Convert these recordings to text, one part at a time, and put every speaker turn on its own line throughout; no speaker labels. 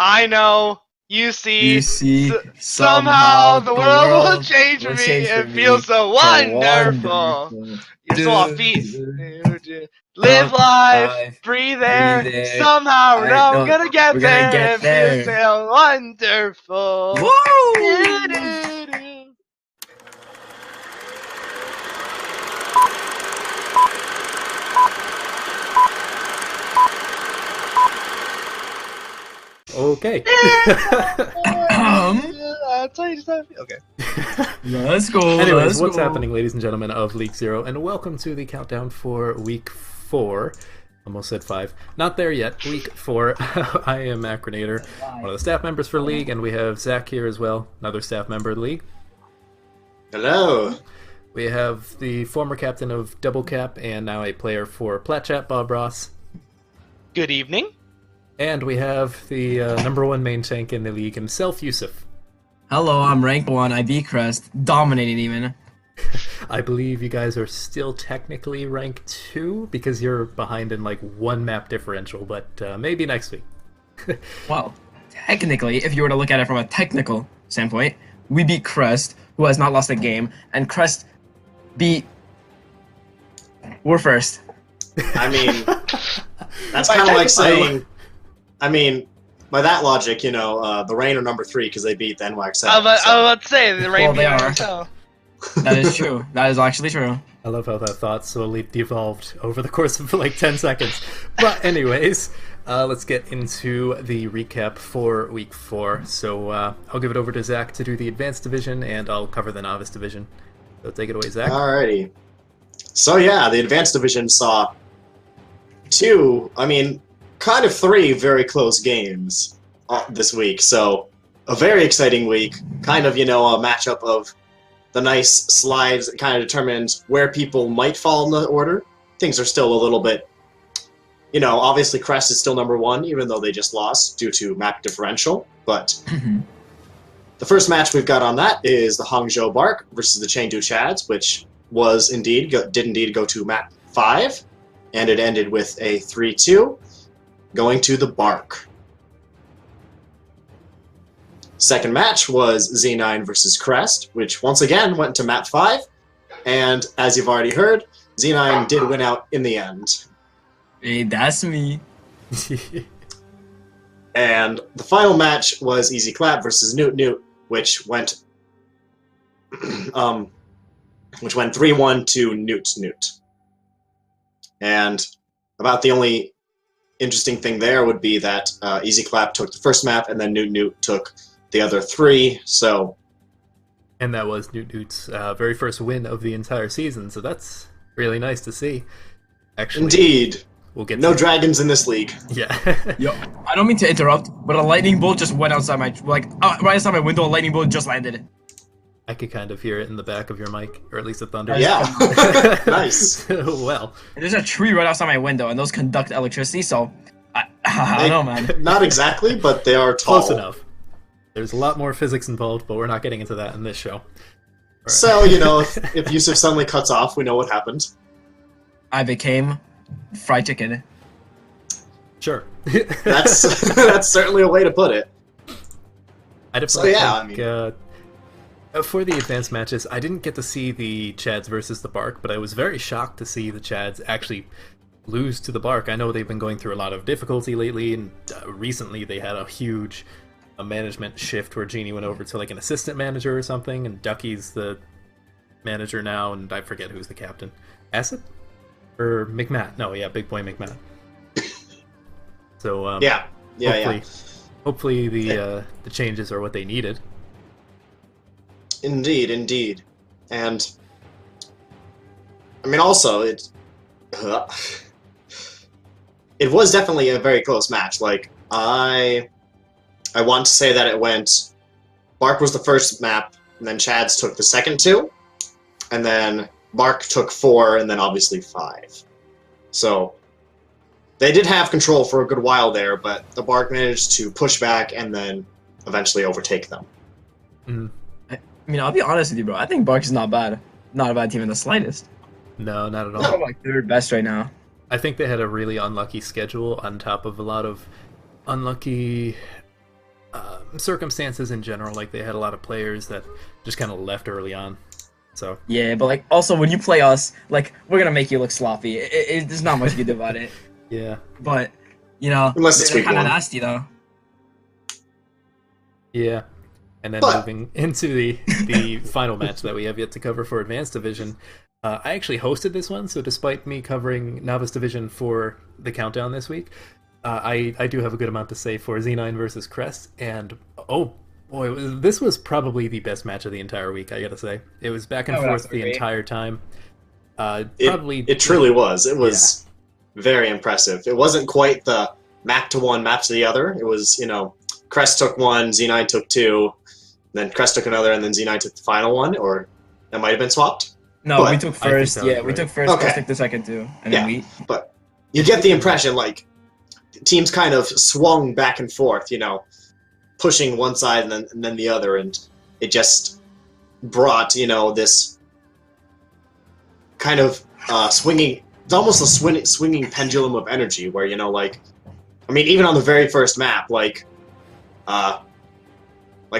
I know. You see,
Somehow
the world will change for me. It feels so wonderful. You're so offbeat. Live life, breathe air. Somehow we're gonna get there. It feels so wonderful.
Woo!
Okay.
Okay.
Let's go.
Anyways, what's happening, ladies and gentlemen of League Zero, and welcome to the countdown for Week 4. Almost said 5. Not there yet. Week 4. I am Macronator, one of the staff members for League, and we have Zach here as well, another staff member of the League.
Hello.
We have the former captain of Double Cap and now a player for Plat Chat, Bob Ross.
Good evening.
And we have the number 1 main tank in the league himself, Yusuf.
Hello, I'm rank 1, I beat Crest, dominated even.
I believe you guys are still technically rank 2 because you're behind in like 1 map differential, but maybe next week.
Well, technically, if you were to look at it from a technical standpoint, we beat Crest, who has not lost a game, and Crest beat... We're first.
I mean, that's kind of like saying, I mean, by that logic, you know, the Rain are number 3 because they beat the NYX.
I was about to say, the Rain
they are. That is true. That is actually true.
I love how that thought slowly devolved over the course of like 10 seconds. But anyways, let's get into the recap for Week 4. So I'll give it over to Zach to do the Advanced Division, and I'll cover the Novice Division. So take it away, Zach.
Alrighty. So yeah, the Advanced Division saw 2, I mean, kind of 3 very close games this week. So a very exciting week. Kind of, you know, a matchup of the nice slides that kind of determines where people might fall in the order. Things are still a little bit, you know, obviously Crest is still number 1, even though they just lost due to map differential. But the first match we've got on that is the Hangzhou Bark versus the Chengdu Chads, which was indeed did indeed go to map 5, and it ended with a 3-2, going to the Bark. Second match was Z9 versus Crest, which once again went to map 5, and as you've already heard, Z9 did win out in the end.
Hey, that's me.
And the final match was Easy Clap versus Newt Newt, which went 3-1 to Newt Newt. And about the only interesting thing there would be that Easy Clap took the first map, and then Newt Newt took the other 3, so...
And that was Newt Newt's very first win of the entire season, so that's really nice to see. Actually,
indeed.
We'll get
no dragons in this league.
Yeah.
Yo, I don't mean to interrupt, but a lightning bolt just went outside my... right outside my window, a lightning bolt just landed.
I could kind of hear it in the back of your mic, or at least the thunder.
Yeah. Nice.
Well.
There's a tree right outside my window, and those conduct electricity, so... I don't know, man.
Not exactly, but they are tall.
Close enough. There's a lot more physics involved, but we're not getting into that in this show. Right.
So, you know, if Yusuf suddenly cuts off, we know what happened.
I became fried chicken.
Sure.
That's certainly a way to put it.
I definitely think, for the advanced matches, I didn't get to see the Chads versus the Bark, but I was very shocked to see the Chads actually lose to the Bark. I know they've been going through a lot of difficulty lately, and recently they had a huge management shift where Genie went over to like an assistant manager or something, and Ducky's the manager now, and I forget who's the captain. Acid? Or McMahon? No, yeah, Big Boy McMahon. So hopefully the changes are what they needed.
Indeed, indeed. And I mean, also it was definitely a very close match. Like I want to say that it went... Bark was the first map, and then Chads took the second 2, and then Bark took 4, and then obviously 5. So they did have control for a good while there, but the Bark managed to push back and then eventually overtake them.
I mean, I'll be honest with you, bro. I think Bark is not bad. Not a bad team in the slightest.
No, not at all.
They're like 3rd best right now.
I think they had a really unlucky schedule on top of a lot of unlucky circumstances in general. Like they had a lot of players that just kind of left early on. So
yeah, but like also when you play us, like we're gonna make you look sloppy. There's not much you can do about it.
Yeah.
But
unless it's
they're
week
kind of
1.
nasty though.
Yeah. And then moving into the final match that we have yet to cover for Advanced Division. I actually hosted this one, so despite me covering Novice Division for the countdown this week, I do have a good amount to say for Z9 versus Crest, and oh boy, this was probably the best match of the entire week, I gotta say. It was back and forth the entire time.
It truly was. It was very impressive. It wasn't quite the map to one, map to the other. It was, Crest took one, Z9 took two, then Crest took another, and then Z9 took the final one, or that might have been swapped.
No, we took first. Yeah,
right.
we took first. Crest took the second too, and then we.
But you get the impression like teams kind of swung back and forth, pushing one side and then the other, and it just brought this kind of swinging. It's almost a swinging pendulum of energy, where even on the very first map,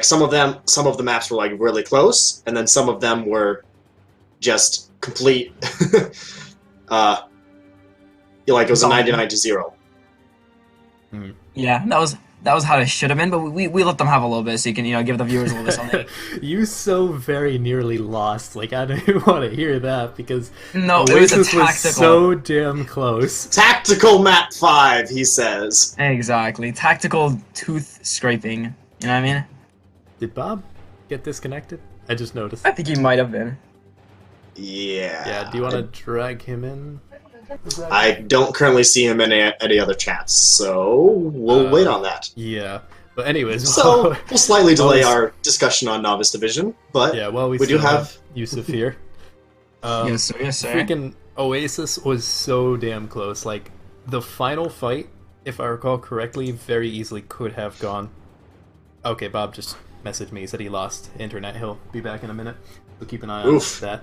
some of the maps were like really close, and then some of them were just complete. It was a 99-0.
Yeah, that was how it should have been, but we let them have a little bit, so you can give the viewers a little bit something.
You so very nearly lost. I don't even want to hear that because
no, it was a tactical.
Was so damn close.
Tactical map 5, he says.
Exactly, tactical tooth scraping. You know what I mean?
Did Bob get disconnected? I just noticed.
I think he might have been.
Yeah.
Yeah. Do you want to drag him in?
I don't currently see him in any other chats, so we'll wait on that.
Yeah. But anyways,
so we'll slightly delay our discussion on Novice Division, but
we
do have
Yusuf here.
Yes, sir.
Freaking Oasis was so damn close. The final fight, if I recall correctly, very easily could have gone. Okay, Bob just messaged me. He said he lost internet. He'll be back in a minute. So keep an eye on that.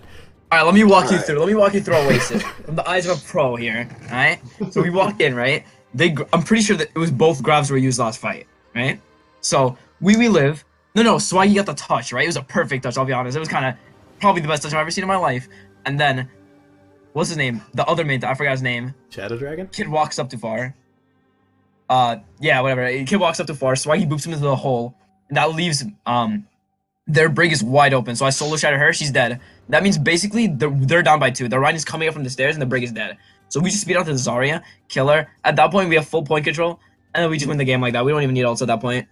All right, let me walk you through. Let me walk you through Oasis from the eyes of a pro here. All right. So we walked in, right? I'm pretty sure that it was both grabs were used last fight, right? So we live. No, Swaggy got the touch, right? It was a perfect touch. I'll be honest. It was kind of probably the best touch I've ever seen in my life. And then, what's his name? The other mate, I forgot his name.
Shadow Dragon.
Kid walks up too far. Yeah, whatever. Kid walks up too far. Swaggy boops him into the hole, and that leaves their brig is wide open. So I solo shattered her. She's dead. That means basically they're down by 2. The Ryan is coming up from the stairs, and the brig is dead. So we just speed out to Zarya, kill her. At that point, we have full point control, and then we just win the game like that. We don't even need ults at that point.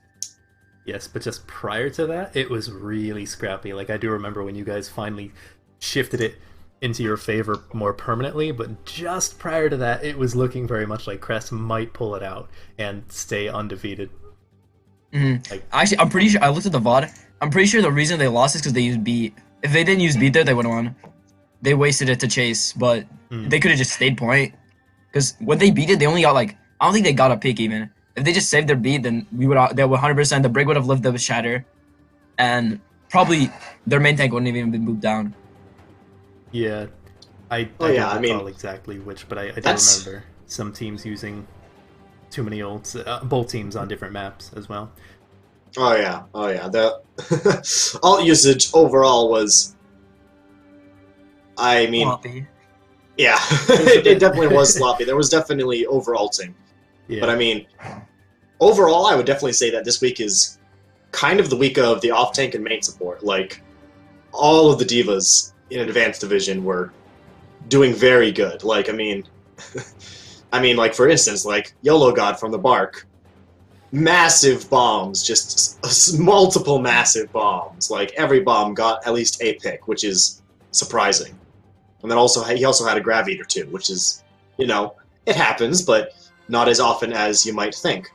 Yes, but just prior to that, it was really scrappy. I do remember when you guys finally shifted it into your favor more permanently, but just prior to that, it was looking very much like Crest might pull it out and stay undefeated.
Mm-hmm. Actually, I'm pretty sure, I looked at the VOD, I'm pretty sure the reason they lost is because they used beat. If they didn't use beat there, they would have won. They wasted it to chase, but they could have just stayed point. Because when they beat it, they only got I don't think they got a pick even. If they just saved their beat, then they would 100%, the brig would have lived the shatter, and probably their main tank wouldn't have even been moved down.
Yeah, I don't recall exactly which, but I do remember some teams using too many ults, both teams on different maps as well.
Oh yeah. The ult usage overall was,
Sloppy.
Yeah, it definitely was sloppy. There was definitely over-ulting. Yeah. But overall, I would definitely say that this week is kind of the week of the off-tank and main support. All of the divas in Advanced Division were doing very good. For instance, YOLO God from the Bark. Massive bombs, just multiple massive bombs. Every bomb got at least a pick, which is surprising. And then he also had a Grav Eater too, which is, it happens, but not as often as you might think.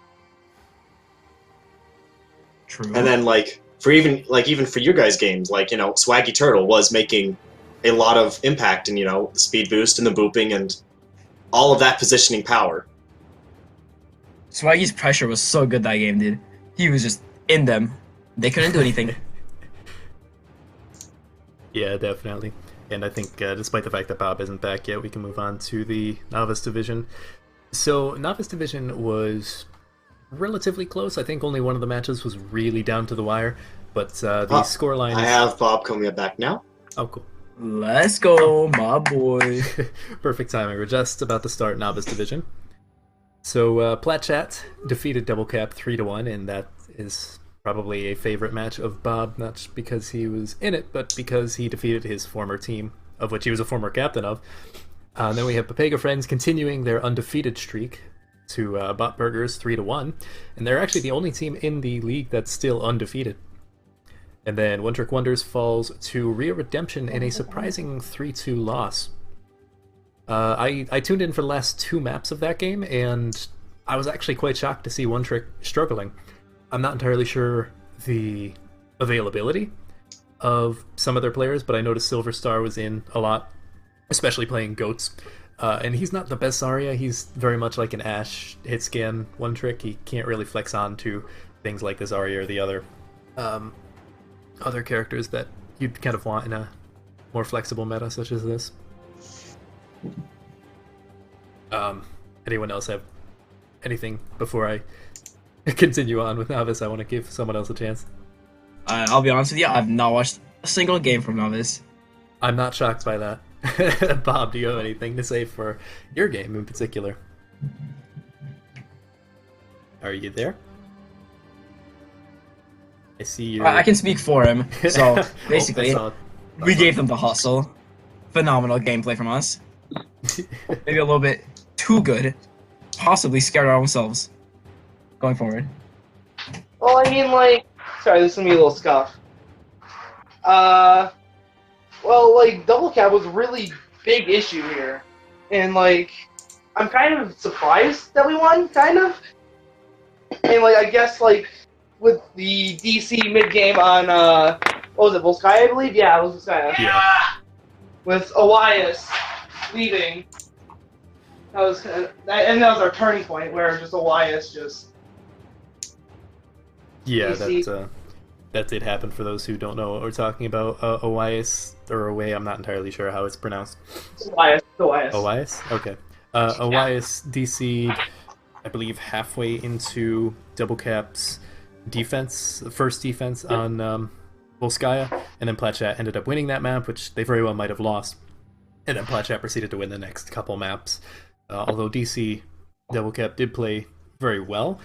True.
And then even for your guys' games, Swaggy Turtle was making a lot of impact in, the speed boost and the booping and all of that positioning power.
Swaggy's pressure was so good that game, dude. He was just in them. They couldn't do anything.
Yeah, definitely. And I think despite the fact that Bob isn't back yet, we can move on to the Novice Division. So, Novice Division was relatively close. I think only one of the matches was really down to the wire, but the scoreline.
I have Bob coming back now.
Oh, cool.
Let's go, my boy.
Perfect timing. We're just about to start Novice Division. So Plat Chat defeated Double Cap 3-1, and that is probably a favorite match of Bob, not because he was in it, but because he defeated his former team, of which he was a former captain of. Then we have Papega Friends continuing their undefeated streak to Bot Burgers 3-1, and they're actually the only team in the league that's still undefeated. And then One Trick Wonders falls to Real Redemption in a surprising 3-2 loss. I tuned in for the last 2 maps of that game, and I was actually quite shocked to see One Trick struggling. I'm not entirely sure the availability of some of their players, but I noticed Silver Star was in a lot, especially playing Goats. And he's not the best Zarya. He's very much like an Ashe hit scan One Trick. He can't really flex on to things like the Zarya or the other characters that you'd kind of want in a more flexible meta such as this. Anyone else have anything before I continue on with Novice? I want to give someone else a chance.
I'll be honest with you, I've not watched a single game from Novice.
I'm not shocked by that. Bob, do you have anything to say for your game in particular? Are you there? I see you.
I can speak for him. So basically, we gave them the hustle. Phenomenal gameplay from us. Maybe a little bit too good. Possibly scared our own selves going forward.
Well, I mean, like, sorry, this is gonna be a little scuff. Well, like, Double Cap was a really big issue here, and like, I'm kind of surprised that we won, kind of. And like, I guess like with the DC mid game on what was it, Volskaya, I believe? Yeah, it was Volskaya.
Yeah.
With Elias leaving, that was our turning point where just Elias just.
Yeah, that did happen for those who don't know what we're talking about. Elias, or Away, I'm not entirely sure how it's pronounced.
Elias.
Elias? Okay. Elias DC'd, I believe, halfway into Double Cap's defense, first defense on Volskaya, and then Platchat ended up winning that map, which they very well might have lost. And then Platchat proceeded to win the next couple maps. Although DC Double Cap did play very well,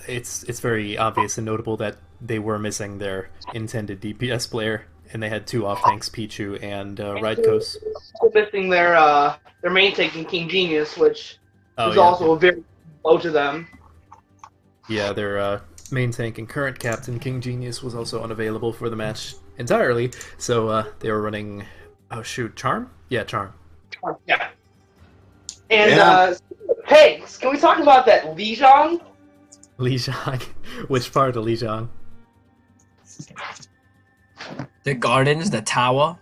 it's very obvious and notable that they were missing their intended DPS player, and they had 2 off-tanks, Pichu and Rydekos.
Missing their main tank in King Genius, which was also a very blow to them.
Yeah, their main tank and current captain, King Genius, was also unavailable for the match entirely, so they were running, Charm? Yeah, Charm.
Yeah. And, Pegs, can we talk about that Lijiang?
Lijiang? Which part of Lijiang?
The gardens, the tower,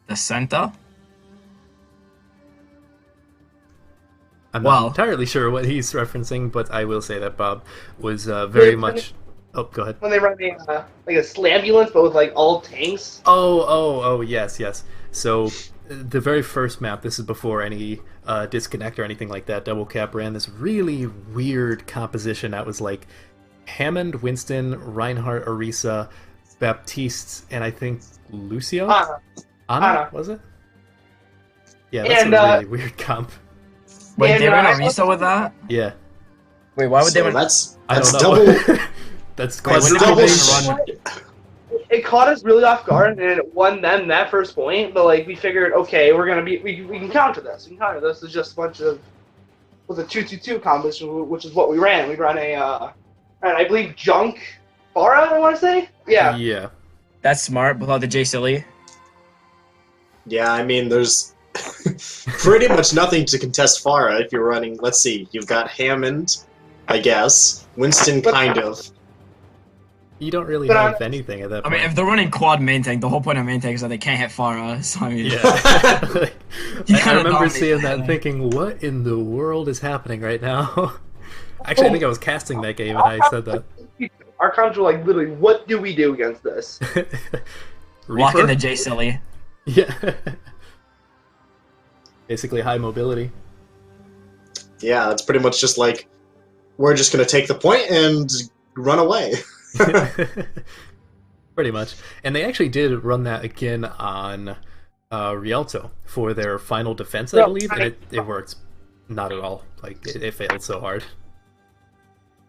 the center.
I'm not entirely sure what he's referencing, but I will say that Bob was very much. Oh, go ahead.
When they run like a slambulance, but with like all tanks.
Oh, yes. So the very first map, this is before any disconnect or anything like that, Double Cap ran this really weird composition that was like Hammond, Winston, Reinhardt, Orisa, Baptiste, and I think Lucio? Ana, was it? Yeah, that's a really weird comp.
Wait, they ran Orisa with that?
Yeah.
Wait, why would they run?
That's
double. That's quite
double.
It caught us really off guard, and it won them that first point. But like, we figured, okay, we can counter this. We can counter this. It's just a bunch of a 2-2-2 composition, which is what we ran. We ran I believe Junk Farah, I want to say. Yeah.
Yeah.
That's smart without the J Silly.
Yeah, I mean, there's pretty much nothing to contest Farah if you're running. Let's see, you've got Hammond, I guess. Winston, kind of.
You don't really have anything at that point.
I mean, if they're running quad main tank, the whole point of main tank is that they can't hit Farah. So I mean,
yeah. I remember seeing that and thinking, what in the world is happening right now? Actually, I think I was casting that game and I said that.
Our comms were like, literally, what do we do against this?
Walk in the J Silly.
Yeah. Basically high mobility.
Yeah, it's pretty much just like we're just going to take the point and run away.
Pretty much. And they actually did run that again on Rialto for their final defense, I believe, and it worked not at all. Like, it failed so hard.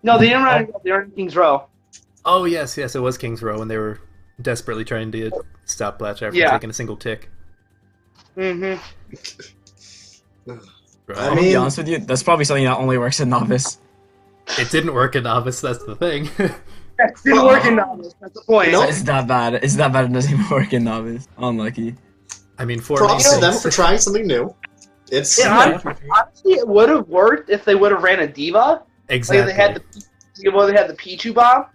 No, they didn't run it. They were in King's Row.
Oh, yes, it was King's Row, and they were desperately trying to stop Blatch after taking a single tick.
Mm-hmm.
I'll be honest with you, that's probably something that only works in Novice.
It didn't work in Novice, that's the thing.
It didn't work in Novice, that's the point.
It's that bad. It's that bad it doesn't even work in Novice. Unlucky.
I mean,
props to them for trying something new. It's
honestly, it would have worked if they would have ran a diva.
Exactly.
Like they had the Pichu bomb.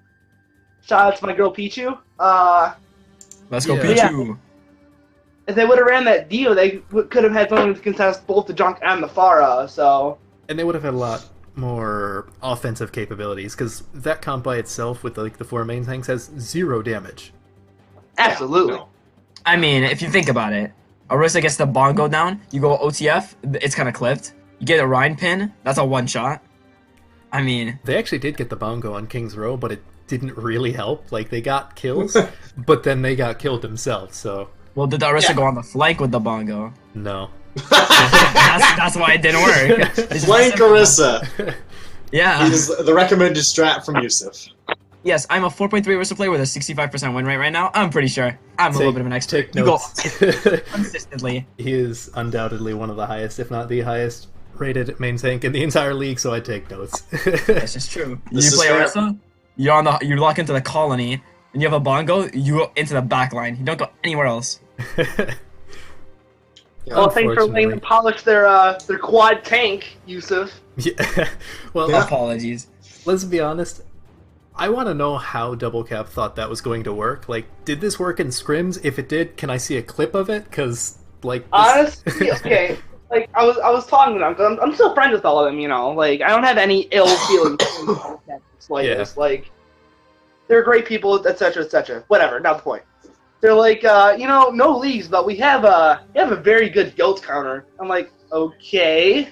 Shout out to my girl Pichu.
Let's go Pichu.
Yeah. If they would have ran that diva, they could have had someone to contest both the Junk and the Pharah. So.
And they would have had a lot more offensive capabilities because that comp by itself with like the 4 main tanks has 0 damage.
Absolutely.
I mean, if you think about it, Orisa gets the bongo down, you go OTF, it's kind of clipped. You get a Rhine pin, that's a one-shot. I mean...
They actually did get the bongo on King's Row, but it didn't really help. Like, they got kills, but then they got killed themselves, so...
Well, did the Orisa go on the flank with the bongo?
No.
that's why it didn't work.
Flank Orisa.
Yeah.
He's the recommended strat from Yusuf.
Yes, I'm a 4.3 Orisa player with a 65% win rate right now. I'm pretty sure. I'm a little bit of an expert.
Take notes.
Consistently.
He is undoubtedly one of the highest, if not the highest, rated main tank in the entire league, so I take notes.
That's just true. You play Orisa, you lock into the colony, and you have a bongo, you go into the back line. You don't go anywhere else.
Well, thanks for letting them polish their quad tank, Yusuf.
Yeah. Well,
apologies.
Let's be honest. I want to know how Double Cap thought that was going to work. Like, did this work in scrims? If it did, can I see a clip of it? Because, like,
honestly, okay. Like, I was talking to them because I'm still friends with all of them. You know, like I don't have any ill feelings like this. Like, they're great people, etc., etc. Whatever, not the point. They're like, no leagues, but we have a very good goat counter. I'm like, okay.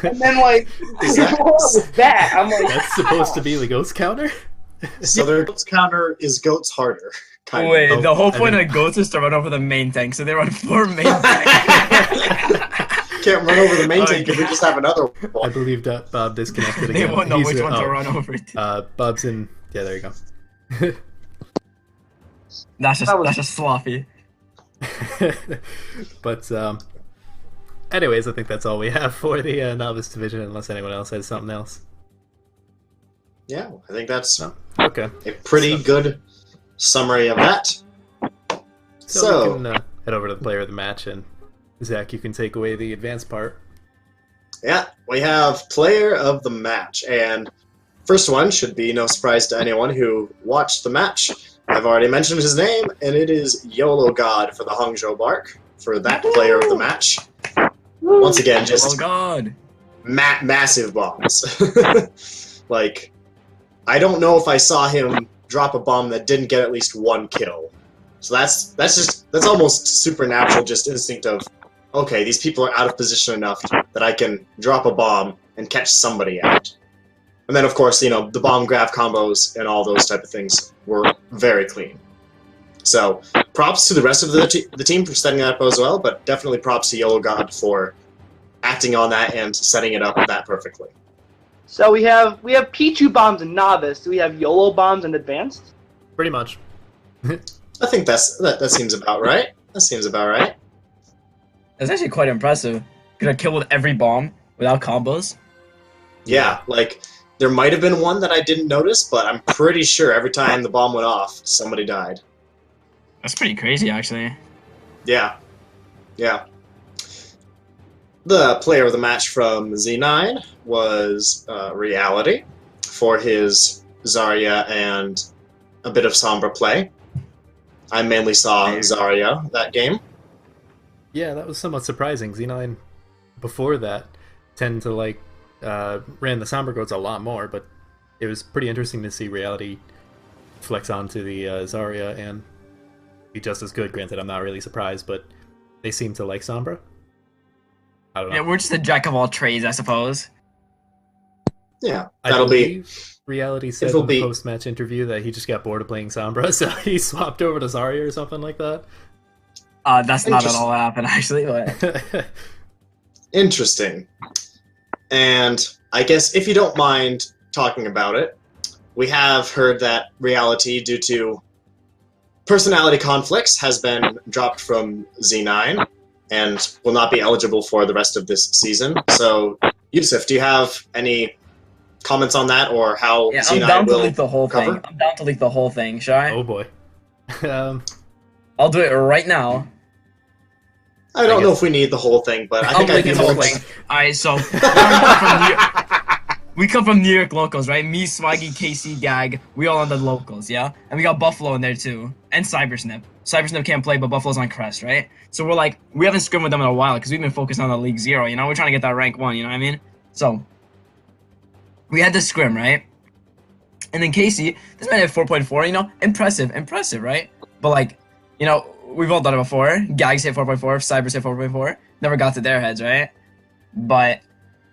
And then like, what was that? I'm like,
that's supposed to be the ghost counter?
So their goats counter is goats harder.
Wait, the whole point of goats is to run over the main tank, so they run 4 main tanks.
Can't run over the main tank if we just have another one. I believe that Bob disconnected again.
They won't know which one to run over to.
Bob's in... Yeah, there you go.
That's just sloppy.
But, anyways, I think that's all we have for the Novice Division, unless anyone else has something else.
Yeah, I think that's
okay.
A pretty good summary of that.
So we can head over to the player of the match, and Zach, you can take away the advanced part.
Yeah, we have player of the match, and first one should be no surprise to anyone who watched the match. I've already mentioned his name, and it is YOLO God for the Hangzhou Bark for that player of the match. Once again, just massive bombs. Like, I don't know if I saw him drop a bomb that didn't get at least 1 kill. So that's almost supernatural, just instinct of, okay, these people are out of position enough that I can drop a bomb and catch somebody out. And then, of course, you know, the bomb grab combos and all those type of things were very clean. So, props to the rest of the team for setting that up as well, but definitely props to YOLO God for acting on that and setting it up that perfectly.
So we have Pichu bombs in Novice. Do we have YOLO bombs in Advanced?
Pretty much.
I think that seems about right. That seems about right.
That's actually quite impressive. Gonna kill with every bomb without combos.
Yeah, like, there might have been one that I didn't notice, but I'm pretty sure every time the bomb went off, somebody died.
That's pretty crazy, actually.
Yeah. Yeah. The player of the match from Z9 was Reality for his Zarya and a bit of Sombra play. I mainly saw Zarya that game.
Yeah, that was somewhat surprising. Z9, before that, tend to like ran the Sombra goats a lot more, but it was pretty interesting to see Reality flex onto the Zarya and be just as good. Granted, I'm not really surprised, but they seem to like Sombra. I don't know.
Yeah, we're just a jack of all trades, I suppose.
Yeah,
I believe Reality said in the post-match interview that he just got bored of playing Sombra, so he swapped over to Zarya or something like that.
That's not at all what happened, actually. But...
Interesting. And I guess if you don't mind talking about it, we have heard that Reality, due to personality conflicts, has been dropped from Z9 and will not be eligible for the rest of this season. So, Yusuf, do you have any comments on that, or how Z9
I'm down
will
to leak the whole
cover?
thing. I'm down to leak the whole thing, shall I?
Oh boy.
I'll do it right now.
I don't know if we need the whole thing, but I think I'd be more...
Alright, so... we come from New York locals, right? Me, Swaggy, KC, Gag, we all on the locals, yeah? And we got Buffalo in there too. And Cybersnip. Cybersnip can't play, but Buffalo's on Crest, right? So we're like, we haven't scrimmed with them in a while because we've been focused on the League 0, you know? We're trying to get that rank 1, you know what I mean? So, we had this scrim, right? And then KC, this man had 4.4, you know? Impressive, right? But like, you know, we've all done it before. Gags hit 4.4, Cybers hit 4.4. Never got to their heads, right? But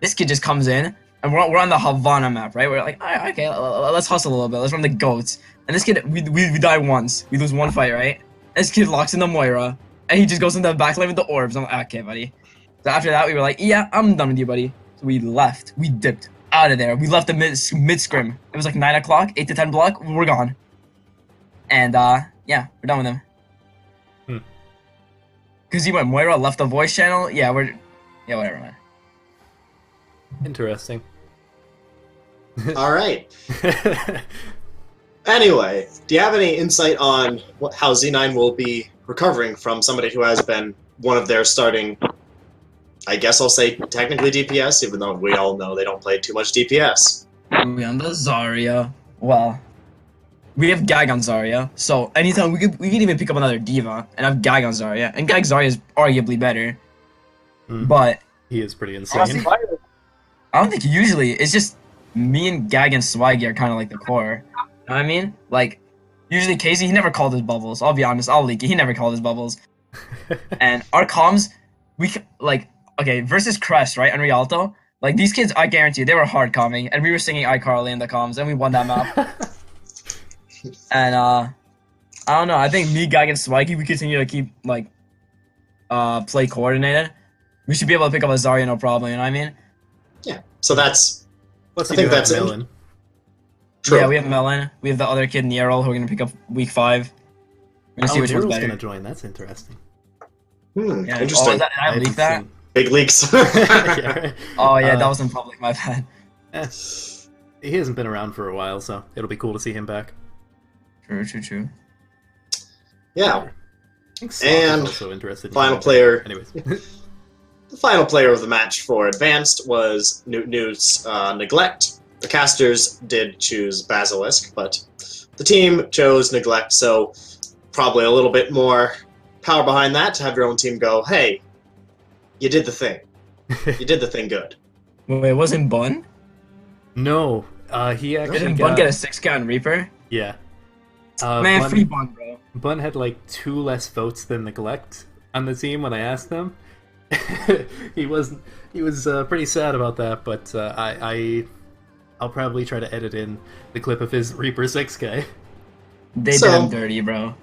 this kid just comes in, and we're on the Havana map, right? We're like, all right, okay, let's hustle a little bit. Let's run the goats. And this kid, we die once. We lose one fight, right? This kid locks into Moira, and he just goes into the back lane with the orbs. I'm like, okay, buddy. So after that, we were like, yeah, I'm done with you, buddy. So we left. We dipped out of there. We left the mid scrim. It was like 9 o'clock, 8 to 10 block. We're gone. And yeah, we're done with him. Because he went Moira, left the voice channel. Yeah, whatever, man.
Interesting.
All right. Anyway, do you have any insight on how Z9 will be recovering from somebody who has been one of their starting, I guess I'll say technically DPS, even though we all know they don't play too much DPS?
We on the Zarya. Well, we have Gag on Zarya, so anytime we could even pick up another Diva and have Gag on Zarya, and Gag Zarya is arguably better, but
he is pretty insane.
I don't think usually it's just me and Gag and Swaggy are kind of like the core. You know what I mean? Like, usually Casey, he never called his bubbles. I'll be honest, I'll leak it. He never called his bubbles. And our comms, okay, versus Crest, right, and Rialto, like, these kids, I guarantee you, they were hard calming, and we were singing iCarly in the comms, and we won that map. And, I don't know, I think me, Gag, and Swaggy, we continue to keep, like, play coordinated. We should be able to pick up a Zarya, no problem, you know what I mean?
Yeah, so that's...
Plus, I think that's Melon.
True.
Yeah, we have Melon. We have the other kid, Nierl, who we're going to pick up week 5. We're going to see which one's better.
Going to join. That's interesting.
Yeah, interesting.
Did I leak that?
Big leaks.
Yeah. Oh, yeah, that was in public, my bad.
He hasn't been around for a while, so it'll be cool to see him back.
True.
Yeah.
And also interested in
final player.
Anyways.
The final player of the match for Advanced was Newt's Neglect. The casters did choose Basilisk, but the team chose Neglect, so probably a little bit more power behind that to have your own team go, hey, you did the thing. You did the thing good.
Wait, wasn't Bun?
No, he actually
Didn't Bun get a 6K on Reaper?
Yeah.
Man, free Bun, bro.
Bun had like 2 less votes than Neglect on the team when I asked him. he was pretty sad about that, but I'll probably try to edit in the clip of his Reaper 6K.
They did him dirty, bro.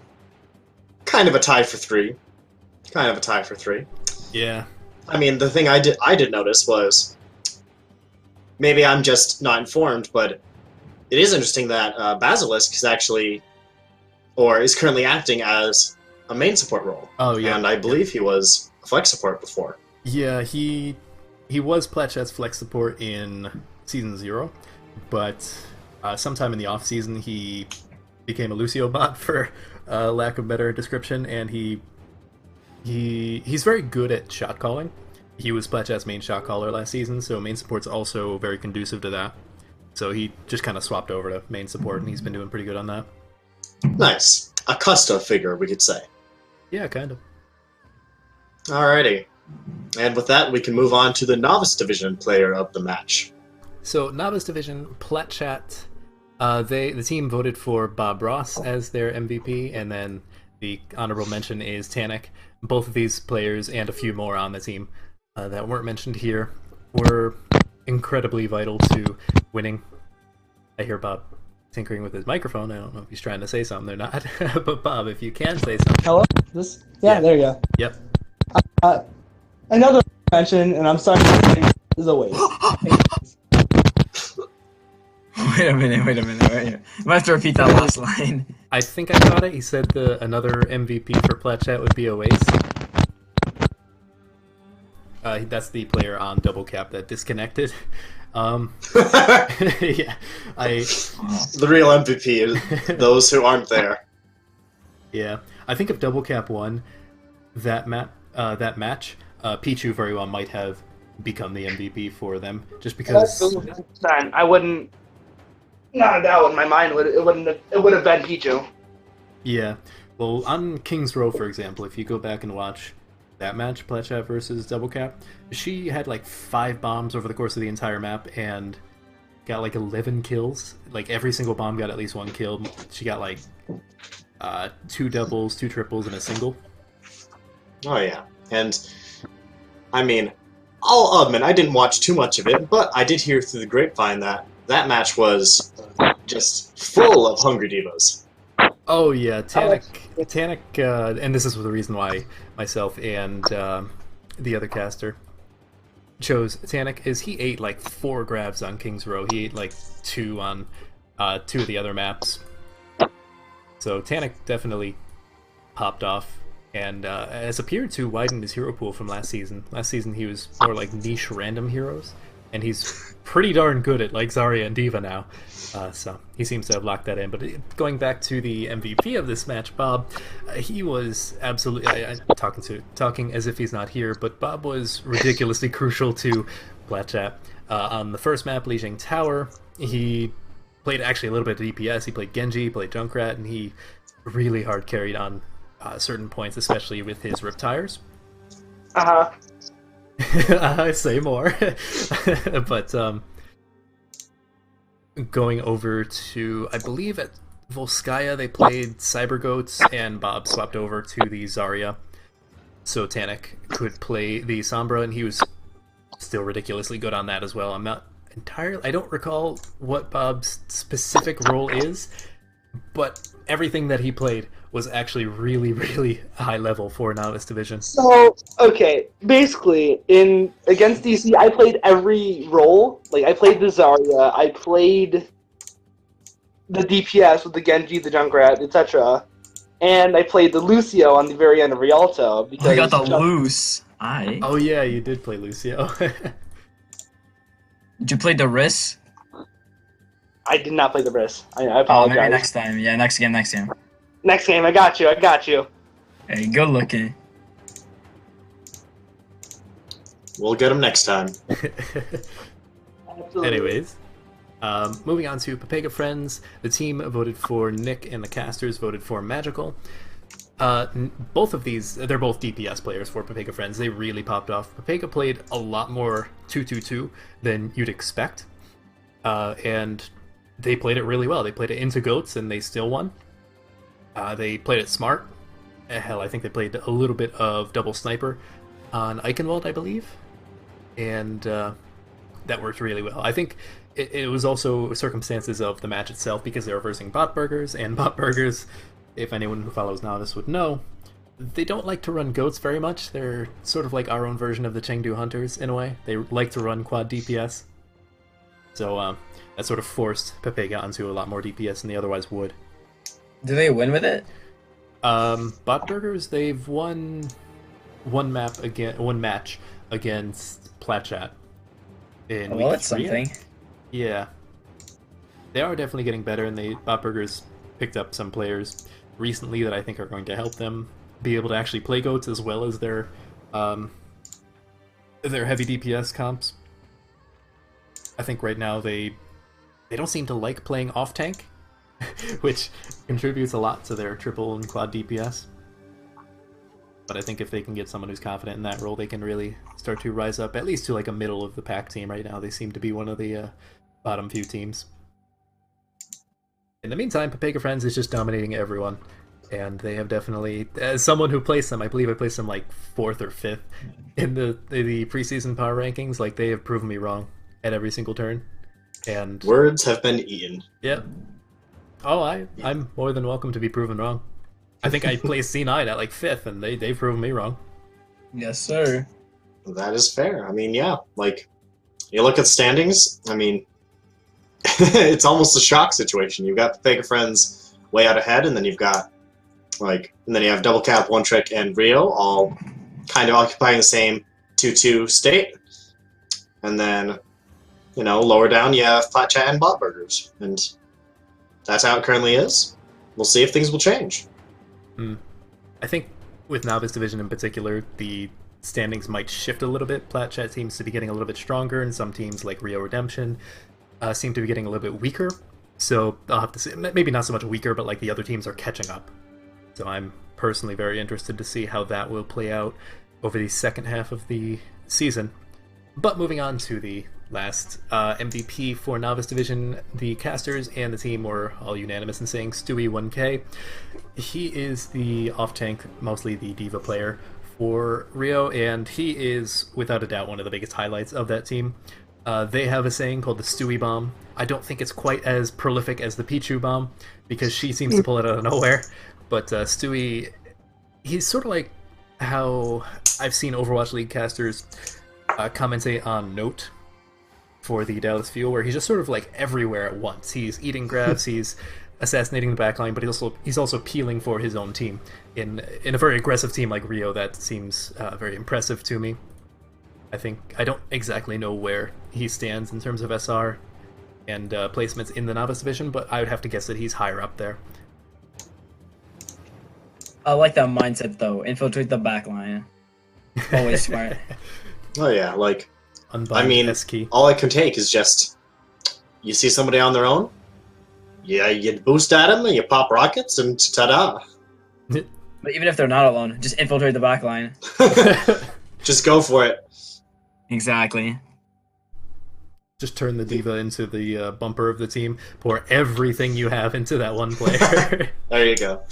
Kind of a tie for 3.
Yeah.
I mean, the thing I did notice was, maybe I'm just not informed, but it is interesting that Basilisk is actually, or is currently acting as a main support role.
Oh yeah.
And I believe he was a flex support before.
Yeah, he was Pletchet's flex support in Season 0, but sometime in the off-season he became a Lucio bot, for lack of better description, and he's very good at shot calling. He was Pletchet's main shot caller last season, so main support's also very conducive to that. So he just kind of swapped over to main support, and he's been doing pretty good on that.
Nice. A custom figure, we could say.
Yeah, kind of.
Alrighty. And with that, we can move on to the Novice Division player of the match.
So, Novice Division, Pletchet, the team voted for Bob Ross as their MVP, and then the honorable mention is Tanic. Both of these players, and a few more on the team that weren't mentioned here, were incredibly vital to winning. I hear Bob tinkering with his microphone. I don't know if he's trying to say something or not. But Bob, if you can say something.
Hello? Yeah, there you go.
Yep.
Another mention, and I'm sorry to say, is a waste.
Wait a minute. I might have to repeat that last line.
I think I got it. He said another MVP for Platchat would be a waste. That's the player on Double Cap that disconnected. Yeah,
the real MVP is those who aren't there.
Yeah, I think if Double Cap won that match, Pichu very well might have become the MVP for them, just because.
I wouldn't. Not a doubt in my mind. It would have been Pichu.
Yeah, well, on King's Row, for example, if you go back and watch that match, Platchat versus Double Cap, she had like 5 bombs over the course of the entire map and got like 11 kills. Like every single bomb got at least 1 kill. She got like 2 doubles, 2 triples, and a single.
Oh yeah, and I mean, I'll admit I didn't watch too much of it, but I did hear through the grapevine that match was just full of hungry divas.
Oh yeah, Tannic, and this is the reason why myself and the other caster chose Tannic, is he ate like 4 grabs on King's Row. He ate like 2 on 2 of the other maps. So Tannic definitely popped off, and has appeared to widen his hero pool from last season. Last season he was more like niche random heroes, and he's pretty darn good at like Zarya and D.Va now. So he seems to have locked that in. But going back to the MVP of this match, Bob, he was absolutely talking as if he's not here, but Bob was ridiculously crucial to Platchat. On the first map, Lijiang Tower, he played actually a little bit of DPS. He played Genji, played Junkrat, and he really hard carried on certain points, especially with his rip tires. Say more. But going over to, I believe at Volskaya, they played Cyber Goats, and Bob swapped over to the Zarya, so Tannic could play the Sombra, and he was still ridiculously good on that as well. I'm not entirely, I don't recall what Bob's specific role is, but everything that he played was actually really, really high level for an Analyst division.
So, okay, basically, against DC, I played every role. Like, I played the Zarya, I played the DPS with the Genji, the Junkrat, etc. And I played the Lucio on the very end of Rialto. Because
I got the Luce.
Oh yeah, you did play Lucio.
Did you play the Riss?
I did not play the Riss. I apologize.
Oh, maybe next time. Yeah, next game.
Next game, I got you.
Hey, good looking.
We'll get him next time.
Anyways, moving on to Papega Friends. The team voted for Nick, and the casters voted for Magical. Both of these, they're both DPS players for Papega Friends. They really popped off. Papega played a lot more 2-2-2 than you'd expect. And they played it really well. They played it into Goats, and they still won. They played it smart. Hell, I think they played a little bit of double sniper on Eichenwald, I believe. And that worked really well. I think it was also circumstances of the match itself, because they were versing bot burgers, and bot burgers, if anyone who follows Novice would know, they don't like to run Goats very much. They're sort of like our own version of the Chengdu Hunters, in a way. They like to run quad DPS. So that sort of forced Papega onto a lot more DPS than they otherwise would.
Do they win with it?
Bot burgers, they've won one match against Platchat.
Well, that's something.
Yeah, they are definitely getting better, and bot burgers picked up some players recently that I think are going to help them be able to actually play Goats as well as their heavy DPS comps. I think right now they don't seem to like playing off tank, which contributes a lot to their triple and quad DPS. But I think if they can get someone who's confident in that role, they can really start to rise up, at least to like a middle of the pack team. Right now, they seem to be one of the bottom few teams. In the meantime, Papega Friends is just dominating everyone, and they have definitely, as someone who placed them, I believe I placed them like 4th or 5th in the preseason power rankings. Like, they have proven me wrong. at every single turn. And
words have been eaten.
Yeah. Oh, I'm more than welcome to be proven wrong. I think I placed C9 at like 5th, and they've proven me wrong.
Yes, sir.
That is fair. I mean, yeah, like, you look at standings, I mean, it's almost a shock situation. You've got Fake Friends way out ahead, and then you've got, like, and then you have Double Cap, One Trick, and Rio all kind of occupying the same 2-2 state. And then, you know, lower down you have Flat Chat and Bot Burgers. And that's how it currently is. We'll see if things will change.
I think with Novice Division in particular, the standings might shift a little bit. Plat Chat seems to be getting a little bit stronger, and some teams like Rio Redemption seem to be getting a little bit weaker. So I'll have to say, maybe not so much weaker, but like the other teams are catching up. So I'm personally very interested to see how that will play out over the second half of the season. But moving on to the last MVP for Novice Division, the casters and the team were all unanimous in saying Stewie 1K. He is the off-tank, mostly the diva player for Rio, and he is, without a doubt, one of the biggest highlights of that team. They have a saying called the Stewie Bomb. I don't think it's quite as prolific as the Pichu Bomb, because she seems to pull it out of nowhere. But Stewie, he's sort of like how I've seen Overwatch League casters commentate on Note for the Dallas Fuel, where he's just sort of like everywhere at once. He's eating grabs, he's assassinating the backline, but he's also peeling for his own team in a very aggressive team like Rio. That seems very impressive to me. I don't exactly know where he stands in terms of SR and placements in the Novice Division, but I would have to guess that he's higher up there.
I like that mindset though. Infiltrate the backline. Always smart.
Oh yeah, like,
Unbind
I mean,
S-key.
all it can take is just, you see somebody on their own, yeah, you boost at them and you pop rockets and ta-da.
But even if they're not alone, just infiltrate the backline.
Just go for it.
Exactly.
Just turn the diva into the bumper of the team. Pour everything you have into that one player.
There you go.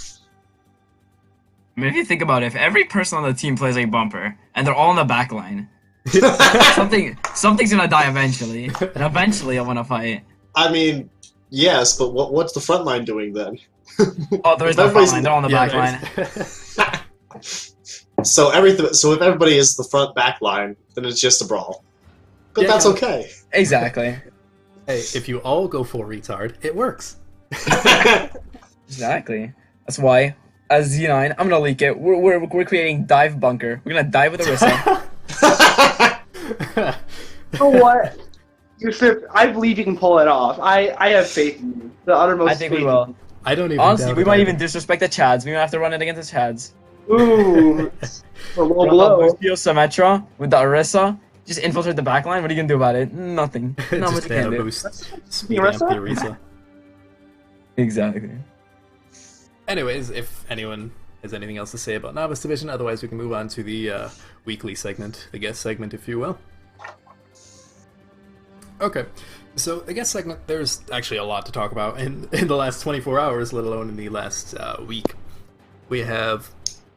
I mean, if you think about it, if every person on the team plays a bumper, and they're all in the back line, something's gonna die eventually, and eventually I want to fight.
I mean, yes, but what's the front line doing then?
Oh, there is no front line, they're on the back line.
So if everybody is the front back line, then it's just a brawl. But that's okay.
Exactly.
Hey, if you all go full retard, it works.
Exactly. That's why, as Z9, I'm gonna leak it. We're creating dive bunker. We're gonna dive with Arissa.
You know what? Yusuf, I believe you can pull it off. I have faith in you. The uttermost
I think
faith
we will.
I don't even
Honestly, we might even disrespect the Chads. We might have to run it against the Chads.
Ooh. A low blow.
Symmetra with the Arissa. Just infiltrate the backline. What are you gonna do about it? Nothing. Not much
just
you can
ban a
do.
boost. Speeding up the Arisa.
Exactly.
Anyways, if anyone has anything else to say about Novice Division, otherwise we can move on to the weekly segment, the guest segment, if you will. Okay, so the guest segment, there's actually a lot to talk about in the last 24 hours, let alone in the last week. We have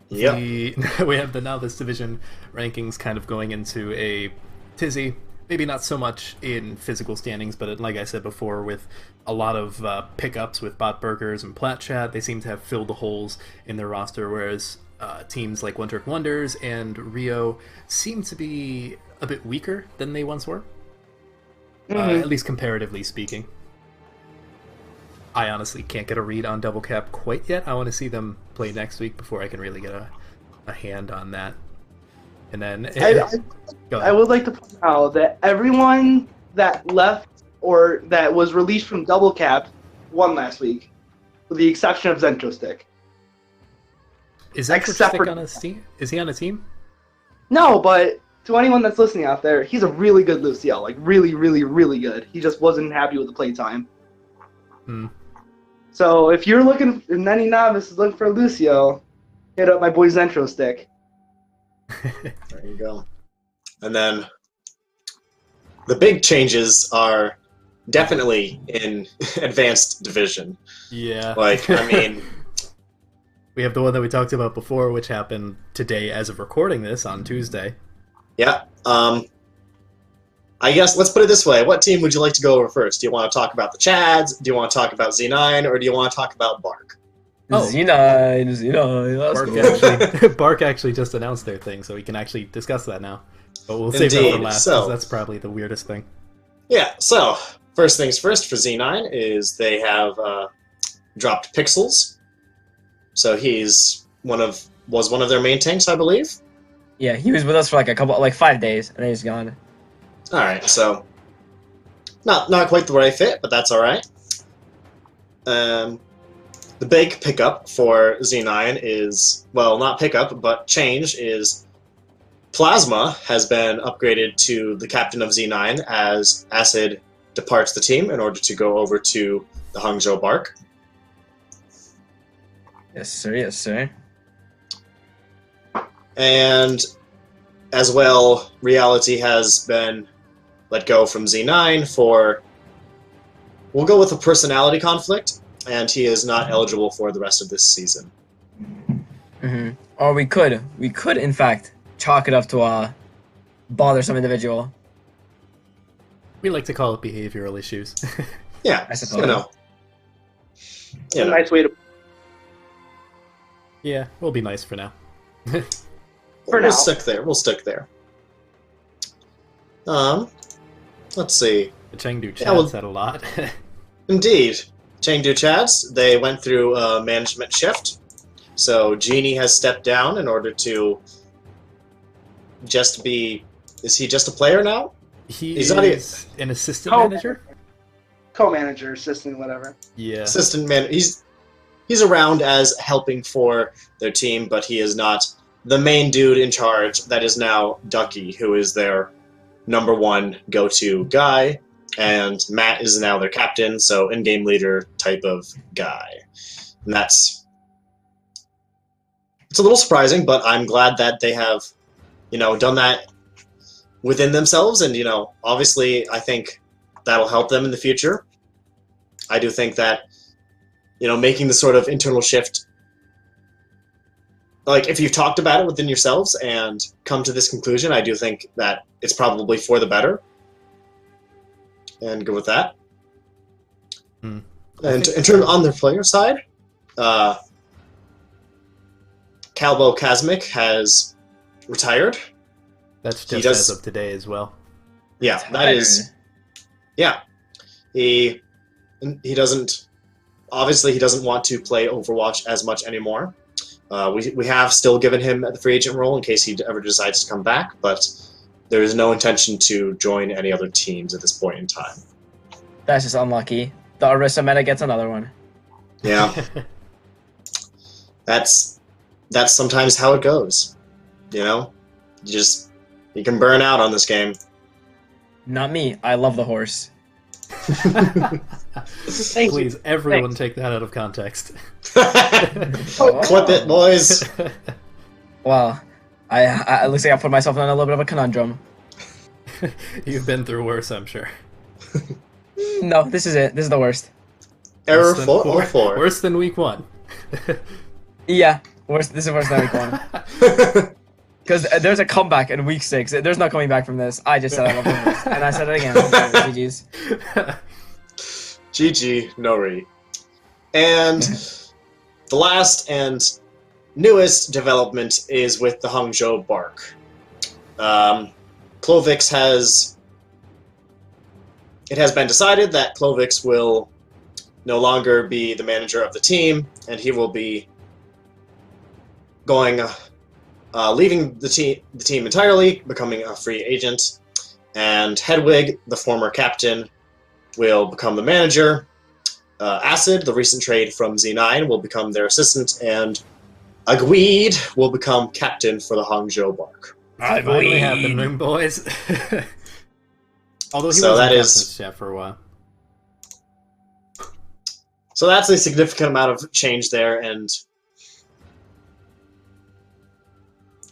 we have the Novice Division rankings kind of going into a tizzy. Maybe not so much in physical standings, but like I said before, with a lot of pickups with Bot Burgers and Plat Chat, they seem to have filled the holes in their roster, whereas teams like One Trick Wonders and Rio seem to be a bit weaker than they once were, at least comparatively speaking. I honestly can't get a read on Double Cap quite yet. I want to see them play next week before I can really get a hand on that. And then
I would like to point out that everyone that left or that was released from Double Cap won last week, with the exception of Zentrostick.
Is Zentrostick on a team? Is he on a team?
No, but to anyone that's listening out there, he's a really good Lucio. Like, really, really, really good. He just wasn't happy with the playtime. So if you're looking, if any novice is looking for a Lucio, hit up my boy Zentrostick.
There you go. And then the big changes are definitely in Advanced Division.
Yeah.
Like, I mean...
we have the one that we talked about before, which happened today as of recording this on Tuesday.
Yeah. I guess let's put it this way. What team would you like to go over first? Do you want to talk about the Chads? Do you want to talk about Z9? Or do you want to talk about Bark?
Oh.
Z9. Bark actually just announced their thing, so we can actually discuss that now. But we'll save that for last, because that's probably the weirdest thing.
Yeah, so first things first for Z9 is they have dropped Pixels. So he's was one of their main tanks, I believe.
Yeah, he was with us for like 5 days, and then he's gone.
All right, so not quite the right fit, but that's all right. The big pickup for Z9 is, well, not pickup, but change is Plasma has been upgraded to the captain of Z9 as Acid departs the team in order to go over to the Hangzhou Bark.
Yes, sir. Yes, sir.
And as well, Reality has been let go from Z9 for, we'll go with a personality conflict, and he is not eligible for the rest of this season.
Mm-hmm. Or we could, in fact, chalk it up to a bothersome individual.
We like to call it behavioral issues.
Yeah,
I suppose.
A nice way to.
Yeah, we'll be nice for now.
We'll stick there. We'll stick there. Let's see.
The Chengdu Chads had a lot.
Indeed. Chengdu Chads, they went through a management shift. So Genie has stepped down in order to just be... Is he just a player now?
He's not an assistant manager?
Co-manager, assistant, whatever.
Yeah.
Assistant manager. He's around as helping for their team, but he is not the main dude in charge. That is now Ducky, who is their #1 go-to guy, and Matt is now their captain, so in-game leader type of guy. And it's a little surprising, but I'm glad that they have, done that within themselves, and obviously I think that'll help them in the future. I do think that making the sort of internal shift, like if you've talked about it within yourselves and come to this conclusion, I do think that it's probably for the better. And go with that. And in terms on their player side, Calbo Kazmik has retired.
That's just as of today as well.
Yeah, that is. Yeah, he doesn't. Obviously, he doesn't want to play Overwatch as much anymore. We have still given him the free agent role in case he ever decides to come back, but there is no intention to join any other teams at this point in time.
That's just unlucky. The Orisa meta gets another one.
Yeah. That's sometimes how it goes. You can burn out on this game.
Not me. I love the horse.
Please, everyone take that out of context.
Clip it, boys.
Well, it looks like I put myself in a little bit of a conundrum.
You've been through worse, I'm sure.
No, this is it. This is the worst.
Error 404.
Worse than week 1.
Yeah, worse. This is worse than week 1. Because there's a comeback in week 6. There's no coming back from this. I just said I love the horse, and I said it again. GG's.
GG, Nori. And the last and newest development is with the Hangzhou Bark. Clovix has been decided that Clovix will no longer be the manager of the team, and he will be leaving the team entirely, becoming a free agent. And Hedwig, the former captain, will become the manager. Acid, the recent trade from Z9, will become their assistant, and Agweed will become captain for the Hangzhou Bark.
Finally happening, boys. Although he was captain's chef for a while.
So that's a significant amount of change there, and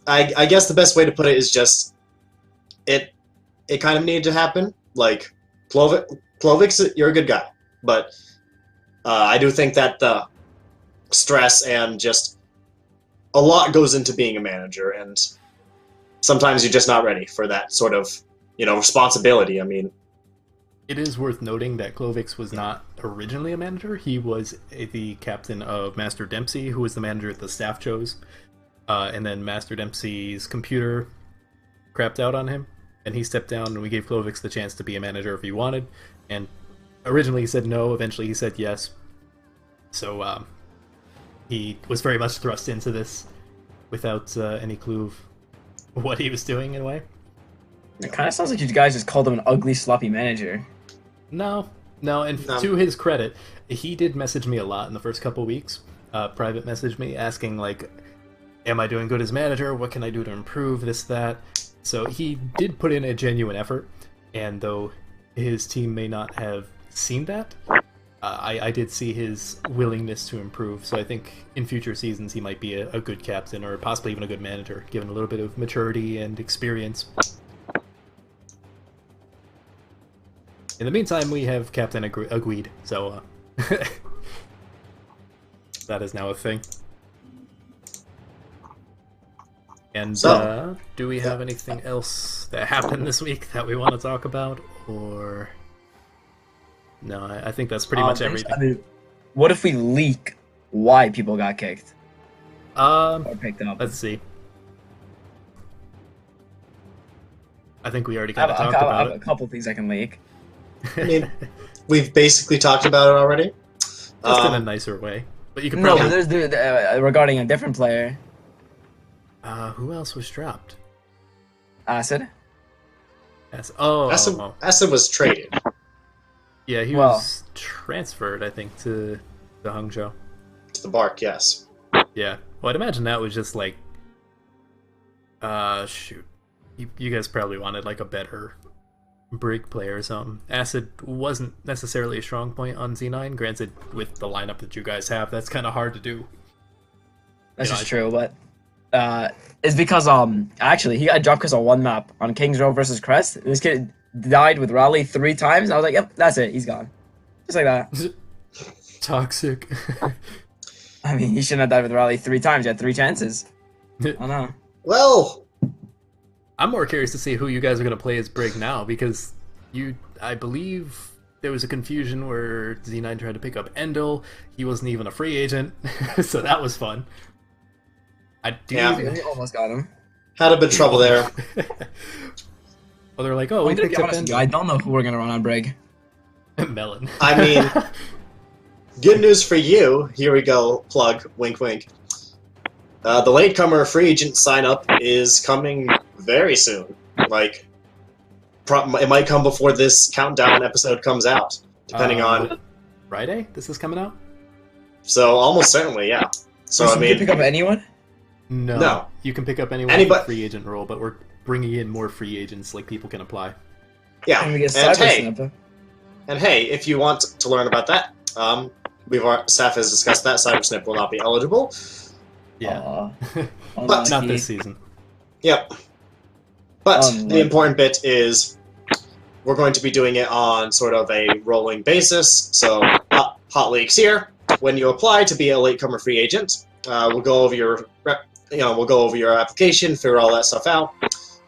I guess the best way to put it is just it kind of needed to happen. Like, Plovix, you're a good guy, but I do think that the stress and just a lot goes into being a manager, and sometimes you're just not ready for that sort of responsibility. I mean,
it is worth noting that Clovix was not originally a manager. He was the captain of Master Dempsey, who was the manager the staff chose. And then Master Dempsey's computer crapped out on him, and he stepped down, and we gave Clovix the chance to be a manager if he wanted. And originally he said no, eventually he said yes. So he was very much thrust into this without any clue of what he was doing in a way.
It kind of sounds like you guys just called him an ugly, sloppy manager.
No, and to his credit, he did message me a lot in the first couple weeks. Private message me asking, like, am I doing good as manager? What can I do to improve this, that? So he did put in a genuine effort, and though his team may not have seen that, I did see his willingness to improve. So I think in future seasons he might be a good captain, or possibly even a good manager, given a little bit of maturity and experience. In the meantime, we have Captain Agreed, so that is now a thing. And do we have anything else that happened this week that we want to talk about, or no? I think that's pretty much everything.
I mean, what if we leak why people got kicked? Or picked up?
Let's see. I think we already kind of talked about it.
I have a couple things I can leak.
I mean, we've basically talked about it already.
Just in a nicer way. But you can probably...
No, there's regarding a different player.
Who else was dropped?
Acid.
Acid was traded.
Yeah, he was transferred, I think, to the Hangzhou.
To the Bark, yes.
Yeah. Well, I'd imagine that was just like... shoot. You guys probably wanted, like, a better Brig player or something. Acid wasn't necessarily a strong point on Z9. Granted, with the lineup that you guys have, that's kind of hard to do.
That's just true, but it's because actually he got dropped because of one map on Kings Row versus Crest. This kid died with Raleigh 3 times. I was like, yep, that's it. He's gone, just like that.
Toxic.
I mean, he shouldn't have died with Raleigh 3 times. You had 3 chances. I don't know.
Well,
I'm more curious to see who you guys are going to play as Brig now, because I believe there was a confusion where Z9 tried to pick up Endel. He wasn't even a free agent, so that was fun.
He almost got him.
Had a bit of trouble there.
Well, they're like, oh, we picked up Endel.
I don't know who we're going to run on Brig.
Melon.
I mean, good news for you. Here we go. Plug. Wink, wink. The latecomer free agent sign-up is coming very soon. Like, it might come before this countdown episode comes out, depending on...
Friday? This is coming out?
So, almost certainly, yeah. So, I mean...
You can pick up anyone?
No. You can pick up anyone in the free agent role, but we're bringing in more free agents, like people can apply.
Yeah, and hey, if you want to learn about that, staff has discussed that. Cybersnip will not be eligible.
Yeah.
But
not this season.
Yep. But the important bit is we're going to be doing it on sort of a rolling basis. So hot leaks here. When you apply to be a latecomer free agent, we'll go over your application, figure all that stuff out,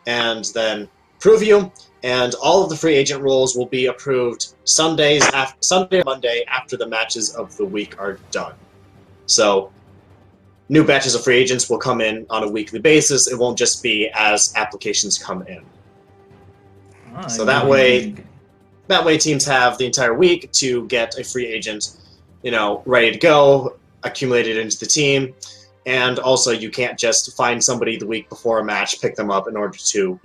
and then approve you. And all of the free agent roles will be approved Sunday or Monday after the matches of the week are done. So new batches of free agents will come in on a weekly basis. It won't just be as applications come in. So that way teams have the entire week to get a free agent, ready to go, accumulated into the team. And also you can't just find somebody the week before a match, pick them up in order to,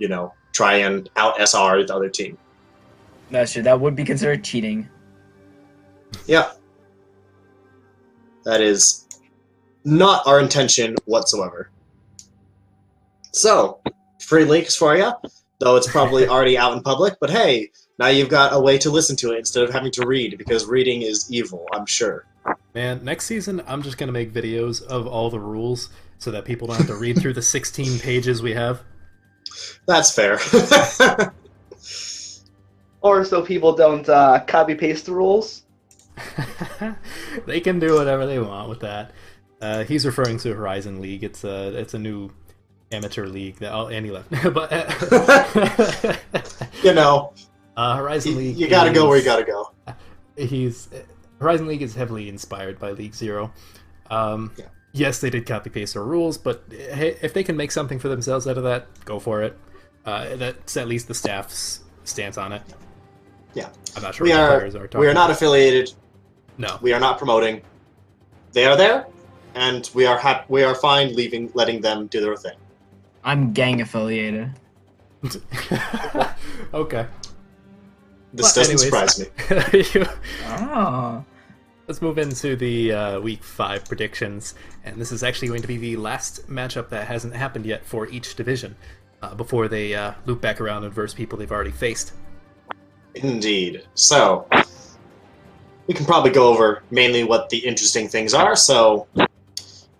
try and out-SR the other team.
That's true. That would be considered cheating.
Yeah. That is not our intention whatsoever. So, free leaks for you, though it's probably already out in public, but hey, now you've got a way to listen to it instead of having to read, because reading is evil, I'm sure.
Man, next season I'm just going to make videos of all the rules so that people don't have to read through the 16 pages we have.
That's fair.
Or so people don't copy-paste the rules.
They can do whatever they want with that. He's referring to Horizon League. It's a new amateur league. And he left. But
You know,
Horizon League.
You gotta go where you gotta go.
Horizon League is heavily inspired by League Zero. Yes, they did copy paste our rules, but hey, if they can make something for themselves out of that, go for it. That's at least the staff's stance on it.
Yeah,
I'm not sure what the players are talking
We are not
about.
affiliated.
No,
we are not promoting. They are there, and we are fine letting them do their thing.
I'm gang affiliated.
Okay.
This doesn't surprise me.
Oh.
Let's move into the Week 5 predictions, and this is actually going to be the last matchup that hasn't happened yet for each division, before they loop back around and verse people they've already faced.
Indeed. So, we can probably go over mainly what the interesting things are. So,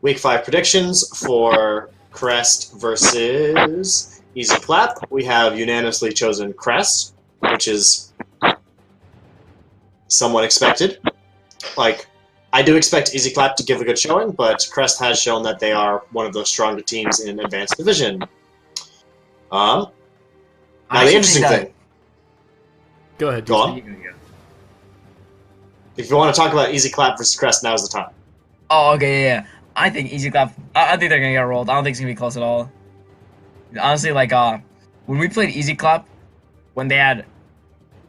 Week 5 predictions for Crest versus Easy Clap. We have unanimously chosen Crest, which is somewhat expected. Like, I do expect Easy Clap to give a good showing, but Crest has shown that they are one of the stronger teams in Advanced Division. Now, the interesting thing...
Go ahead.
Go on. If you want to talk about Easy Clap versus Crest, now's the time.
Oh, okay, yeah. I think Easy Clap. I think they're gonna get rolled. I don't think it's gonna be close at all. Honestly, like when we played Easy Clap, when they had,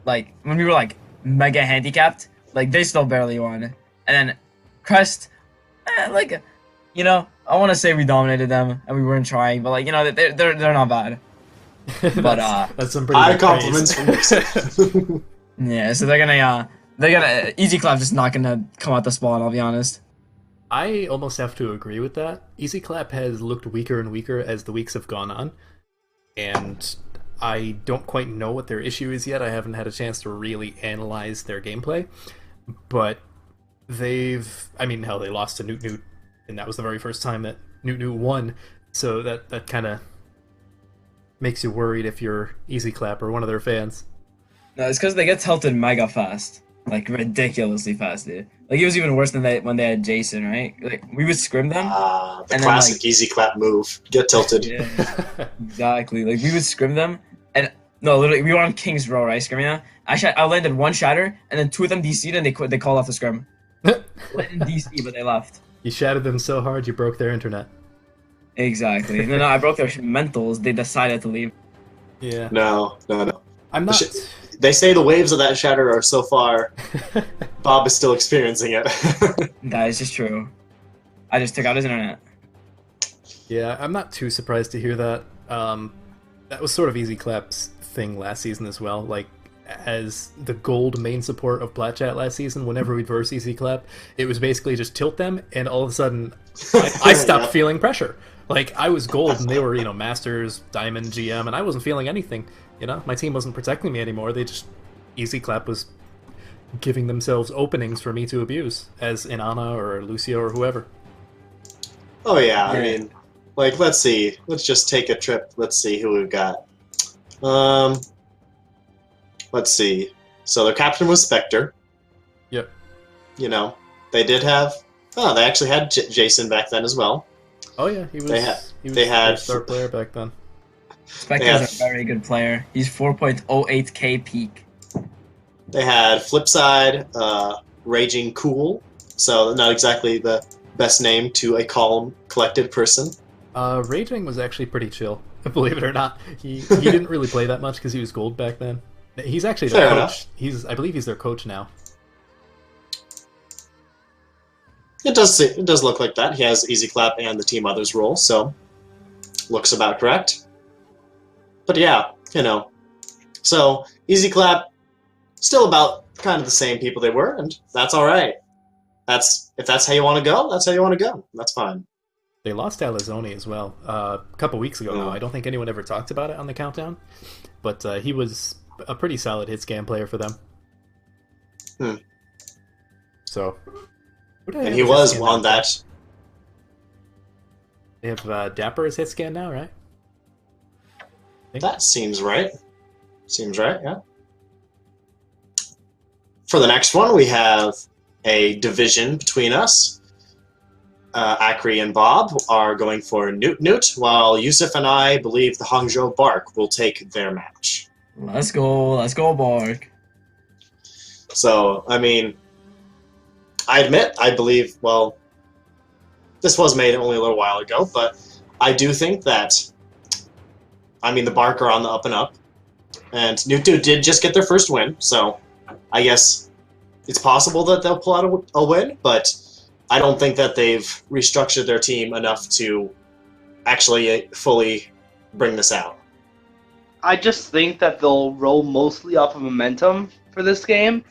like, when we were like mega handicapped, like they still barely won. And then Crest, like, you know, I want to say we dominated them and we weren't trying, but like, you know, they're not bad. But
that's some pretty
high compliments from Yusuf.
Yeah, so they're gonna Easy Clap just not gonna come out the spawn, I'll be honest.
I almost have to agree with that. Easy Clap has looked weaker and weaker as the weeks have gone on, and I don't quite know what their issue is yet. I haven't had a chance to really analyze their gameplay, but they lost to Newt, and that was the very first time that Newt won, so that kind of makes you worried if you're Easy Clap or one of their fans.
No, it's because they get tilted mega fast. Like, ridiculously fast, dude. Like, it was even worse than when they had Jason, right? Like, we would scrim them.
The classic then, like, Easy Clap move. Get tilted.
Yeah, exactly. Like, we would scrim them, and no, literally, we were on King's Row, right? Scrimming them. I landed one shatter, and then two of them DC'd, and they called off the scrim. Landed DC, but they left.
You shattered them so hard, you broke their internet.
Exactly. No, I broke their mentals. They decided to leave.
Yeah.
No.
I'm not...
They say the waves of that shatter are so far. Bob is still experiencing it.
That is just true. I just took out his internet.
Yeah, I'm not too surprised to hear that. That was sort of Easy Clap's thing last season as well. Like, as the gold main support of Plat Chat last season, whenever we'd verse Easy Clap, it was basically just tilt them, and all of a sudden, I stopped feeling pressure. Like, I was gold, and they were, Masters, Diamond, GM, and I wasn't feeling anything. My team wasn't protecting me anymore. Easy Clap was giving themselves openings for me to abuse, as in Ana or Lucio or whoever.
Oh yeah, I mean, like, let's see. Let's just take a trip. Let's see who we've got. Let's see. So their captain was Spectre.
Yep.
They did have... Oh, they actually had Jason back then as well.
Oh yeah, he was
they had
their star player back then.
Spectre's a very good player. He's 4.08k peak.
They had Flipside, Raging Cool, so not exactly the best name to a calm, collected person.
Raging was actually pretty chill, believe it or not. He didn't really play that much because he was gold back then. He's actually their coach. I believe he's their coach now.
It does look like that. He has Easy Clap and the Team Others role, so looks about correct. But yeah, so Easy Clap, still about kind of the same people they were, and that's all right. If that's how you want to go, that's how you want to go. That's fine.
They lost Alizoni as well a couple weeks ago now. I don't think anyone ever talked about it on the countdown, but he was a pretty solid hit scan player for them. So,
and he was on that.
They have Dapper as hit scan now, right?
That seems right. Seems right, yeah. For the next one, we have a division between us. Akri and Bob are going for Newt, while Yusuf and I believe the Hangzhou Bark will take their match.
Let's go, Bark.
So, I mean, I believe, well, this was made only a little while ago, but I do think that, I mean, the Bark are on the up and up, and Nutu did just get their first win, so I guess it's possible that they'll pull out a win, but I don't think that they've restructured their team enough to actually fully bring this out.
I just think that they'll roll mostly off of momentum for this game.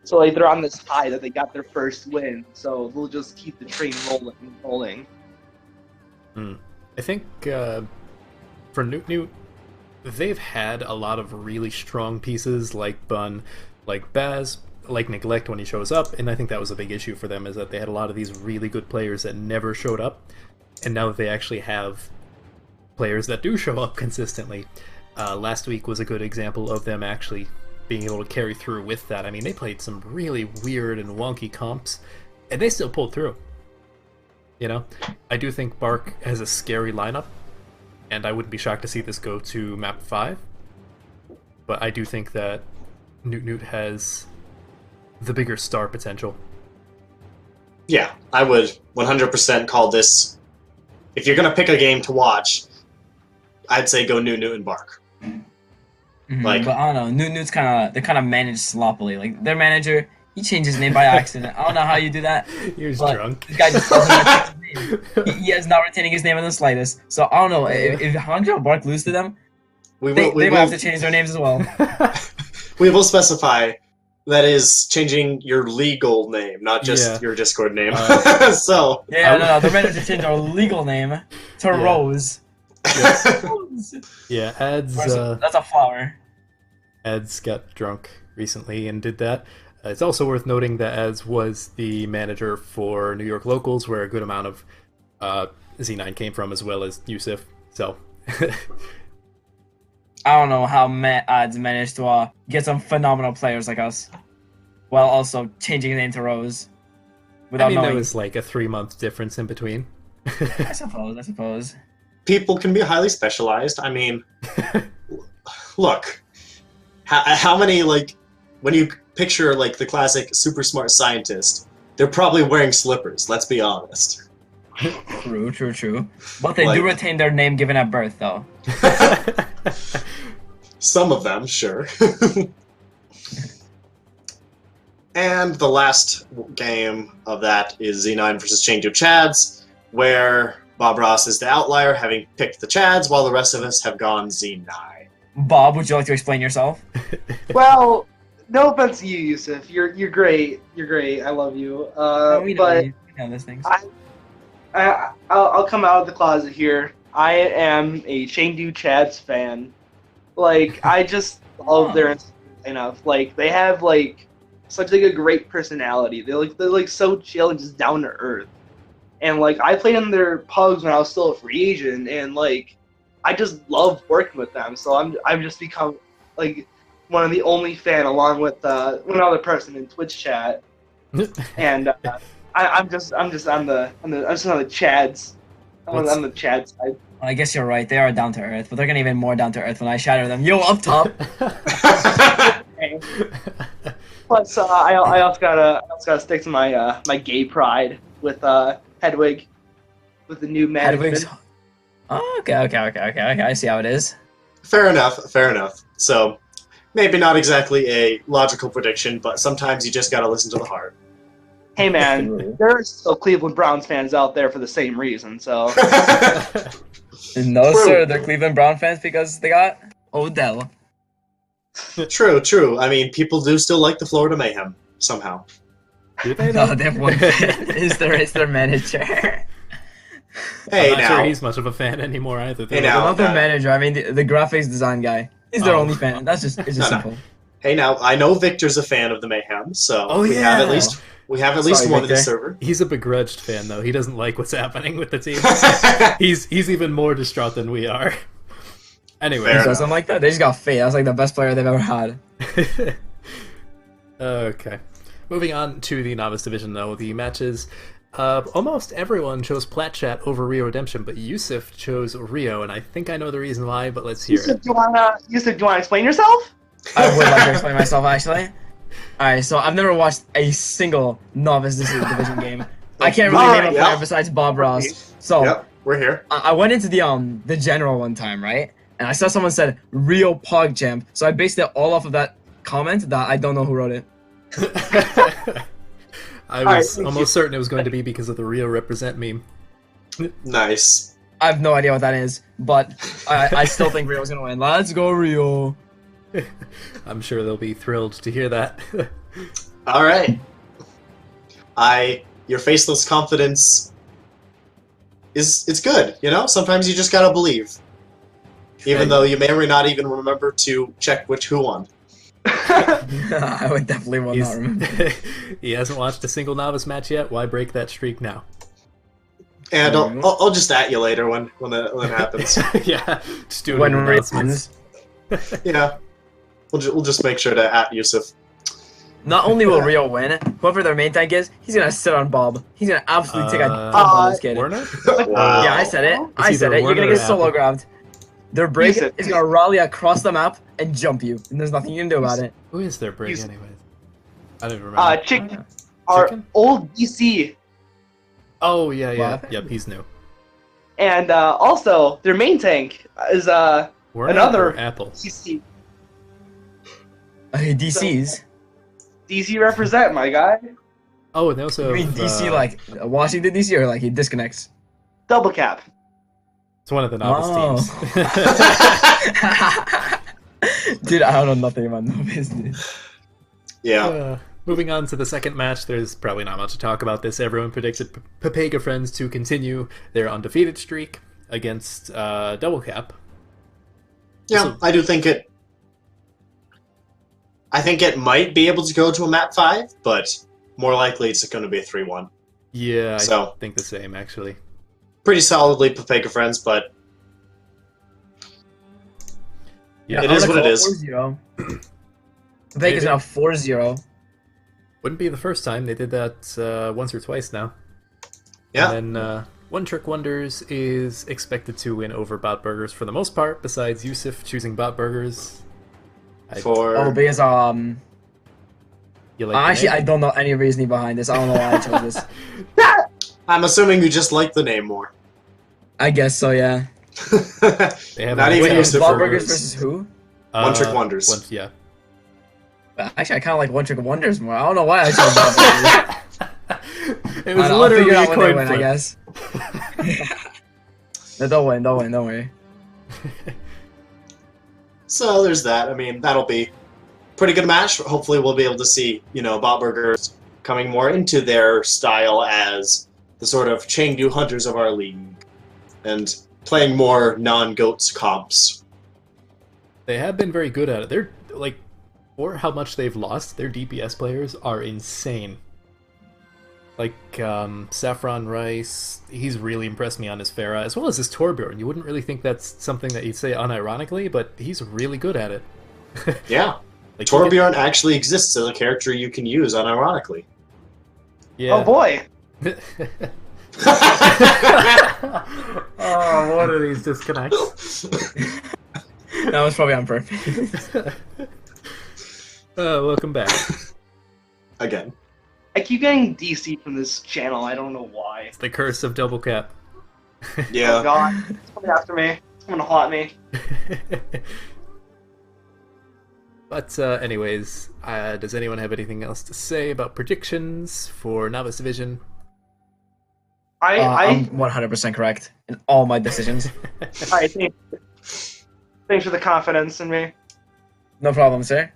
So like they're on this high that they got their first win, so they'll just keep the train rolling.
I think for Newt, they've had a lot of really strong pieces like Bun, like Baz, like Neglect when he shows up, and I think that was a big issue for them, is that they had a lot of these really good players that never showed up, and now that they actually have players that do show up consistently. Last week was a good example of them actually being able to carry through with that. I mean, they played some really weird and wonky comps, and they still pulled through. You know, I do think Bark has a scary lineup, and I wouldn't be shocked to see this go to map 5. But I do think that Newt has the bigger star potential.
Yeah, I would 100% call this. If you're gonna pick a game to watch, I'd say go Newt and Bark.
Like, but I don't know. Newt's they're kind of managed sloppily. Like their manager, he changed his name by accident. I don't know how you do that.
He was drunk.
This guy just doesn't retain his name. He is not retaining his name in the slightest. So I don't know if Hangzhou and Bark lose to them, they might have to change their names as well.
We will specify that is changing your legal name, not just your Discord name. So
no, the manager changed our legal name to Rose.
Yes. Yeah, Ads.
That's a flower.
Ads got drunk recently and did that. It's also worth noting that Ads was the manager for New York Locals, where a good amount of Z9 came from, as well as Yusuf. So
I don't know how Ads managed to get some phenomenal players like us, while also changing his name to Rose.
I mean, there was like a 3-month difference in between.
I suppose.
People can be highly specialized. I mean, look, how many, like, when you picture, like, the classic super smart scientist, they're probably wearing slippers, let's be honest.
True. But they do retain their name given at birth, though.
Some of them, sure. And the last game of that is Z9 versus Changju Chads, where Bob Ross is the outlier, having picked the Chads, while the rest of us have gone Z9.
Bob, would you like to explain yourself?
Well, no offense to you, Yusuf. You're great. You're great. I love you.
We
know
those things.
I'll come out of the closet here. I am a Chengdu Chads fan. Like, I just love their lineup. Like, they have like such like a great personality. They're so chill and just down to earth. And like I played in their pubs when I was still a free agent, and like I just love working with them. So I've just become like one of the only fan, along with one other person in Twitch chat. And I'm just on the Chads. I'm the Chad side.
Well, I guess you're right. They are down to earth, but they're gonna even more down to earth when I shatter them. Yo, up top.
Plus, I also gotta stick to my gay pride with Hedwig, with the new management.
Oh, okay. I see how it is.
Fair enough. So, maybe not exactly a logical prediction, but sometimes you just gotta listen to the heart.
Hey man, there are still Cleveland Browns fans out there for the same reason, so...
No, sir, they're Cleveland Brown fans because they got Odell.
True. I mean, people do still like the Florida Mayhem, somehow.
Do they?
No, they have one fan. It's their manager.
Hey,
I'm not sure he's much of a fan anymore either.
Hey, now,
not their manager. I mean, the graphics design guy. He's their only fan. It's just simple.
Hey, now, I know Victor's a fan of the Mayhem, so we have at least one in the server.
He's a begrudged fan, though. He doesn't like what's happening with the team. He's even more distraught than we are. Anyway,
something like that. They just got Faye. That's like the best player they've ever had.
Okay. Moving on to the Novice Division, though. The matches Almost everyone chose Plat Chat over Rio Redemption, but Yusuf chose Rio, and I think I know the reason why, but let's hear
Yusuf,
it.
do you wanna explain yourself?
I would like to explain myself, actually. Alright, so I've never watched a single Novice Division game. I can't really name a player besides Bob Ross. So,
Yep, we're here.
I went into the general one time, right? And I saw someone said Rio PogChamp, so I based it all off of that comment that I don't know who wrote it.
I was almost certain it was going to be because of the Rio Represent meme.
Nice.
I have no idea what that is, but I still think Rio's gonna win. Let's go, Rio!
I'm sure they'll be thrilled to hear that.
All right. Your faceless confidence it's good, you know? Sometimes you just gotta believe. Even though you may or may not even remember to check who won.
I would definitely will not remember.
He hasn't watched a single Novice match yet. Why break that streak now?
And I'll just at you later when it happens.
Yeah, just do it
When
in
Rio
announcements.
wins.
Yeah. We'll just make sure to at Yusuf.
Not only will Rio win, whoever their main tank is, he's gonna sit on Bob. He's gonna absolutely take a dump on this kid.
Warner?
Wow.
Yeah, I said it.
It's either
You're gonna
Warner
get
or
solo
Apple.
grabbed. Their break
Yusuf.
is gonna rally across the map and jump you, and there's nothing you can do about it.
Who is their break,
He's-
anyways? I don't even remember.
Chicken. Our
Chicken?
old DC.
Oh, yeah.
What?
Yep, he's new.
And also, their main tank is
Warner
Another-
or Apple?
DC.
DC's.
DC represent, my guy.
Oh, and they also
You mean
have,
DC like Washington DC or like he disconnects?
Double cap.
It's one of the Novice teams.
Dude, I don't know nothing about no business.
Yeah.
Moving on to the second match, there's probably not much to talk about this. Everyone predicted Pepega Friends to continue their undefeated streak against Double Cap.
Yeah, I do think it... I think it might be able to go to a map 5, but more likely it's going to be a 3-1.
Yeah,
So-
I think the same, actually.
Pretty solidly Papega Friends, but
Yeah,
it is what it is.
4-0. Vegas now 4-0.
Wouldn't be the first time. They did that once or twice now.
Yeah.
And then One Trick Wonders is expected to win over Bot Burgers for the most part, besides Yusuf choosing Bot Burgers.
Oh, because
You like the
actually
name?
I don't know any reasoning behind this. I don't know why I chose this.
I'm assuming you just like the name more.
I guess so, yeah.
They have
Not
a-
even
Wait,
Yusuf
Bob
or
Burgers
Burgers.
versus who?
One Trick Wonders.
Yeah.
Actually, I kind of like One Trick Wonders more. I don't know why I chose Bob Burgers.
It was
I'll
literally
figure
a
out when they
coin
win, I
flip.
guess. No, don't worry.
So there's that. I mean, that'll be a pretty good match. Hopefully we'll be able to see, Bot Burgers coming more into their style as the sort of Chengdu hunters of our league. And playing more non-GOATS comps.
They have been very good at it. They're, like, for how much they've lost, their DPS players are insane. Like, Saffron Rice, he's really impressed me on his Pharah, as well as his Torbjorn. You wouldn't really think that's something that you'd say unironically, but he's really good at it.
Yeah.
Like,
Torbjorn actually exists as a character you can use unironically.
Yeah.
Oh boy.
Oh, what are these disconnects?
That was probably on purpose.
Welcome back.
Again.
I keep getting DC from this channel. I don't know why.
It's the curse of Double Cap.
Oh
Yeah.
god. It's coming after me. It's gonna haunt me.
But anyways, does anyone have anything else to say about predictions for Novice Division?
I'm 100% correct in all my decisions.
Alright, thanks for the confidence in me.
No problem, sir.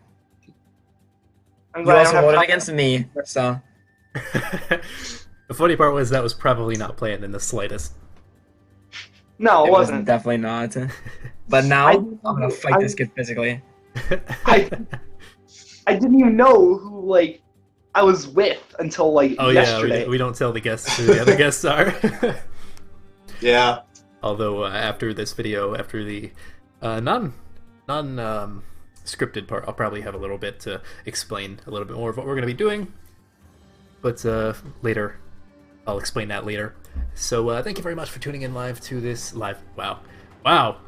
I'm
You
glad I
also
don't have
voted
confidence.
against me, so...
The funny part was that was probably not planned in the slightest.
No, it
It was
wasn't.
definitely not. But now, I'm gonna fight this kid physically.
I didn't even know who I was with until
Oh
yesterday.
yeah, we don't tell the guests who the other guests are.
Yeah.
Although after this video, after the non scripted part, I'll probably have a little bit to explain a little bit more of what we're going to be doing. But later I'll explain that later. So thank you very much for tuning in live to this live. Wow.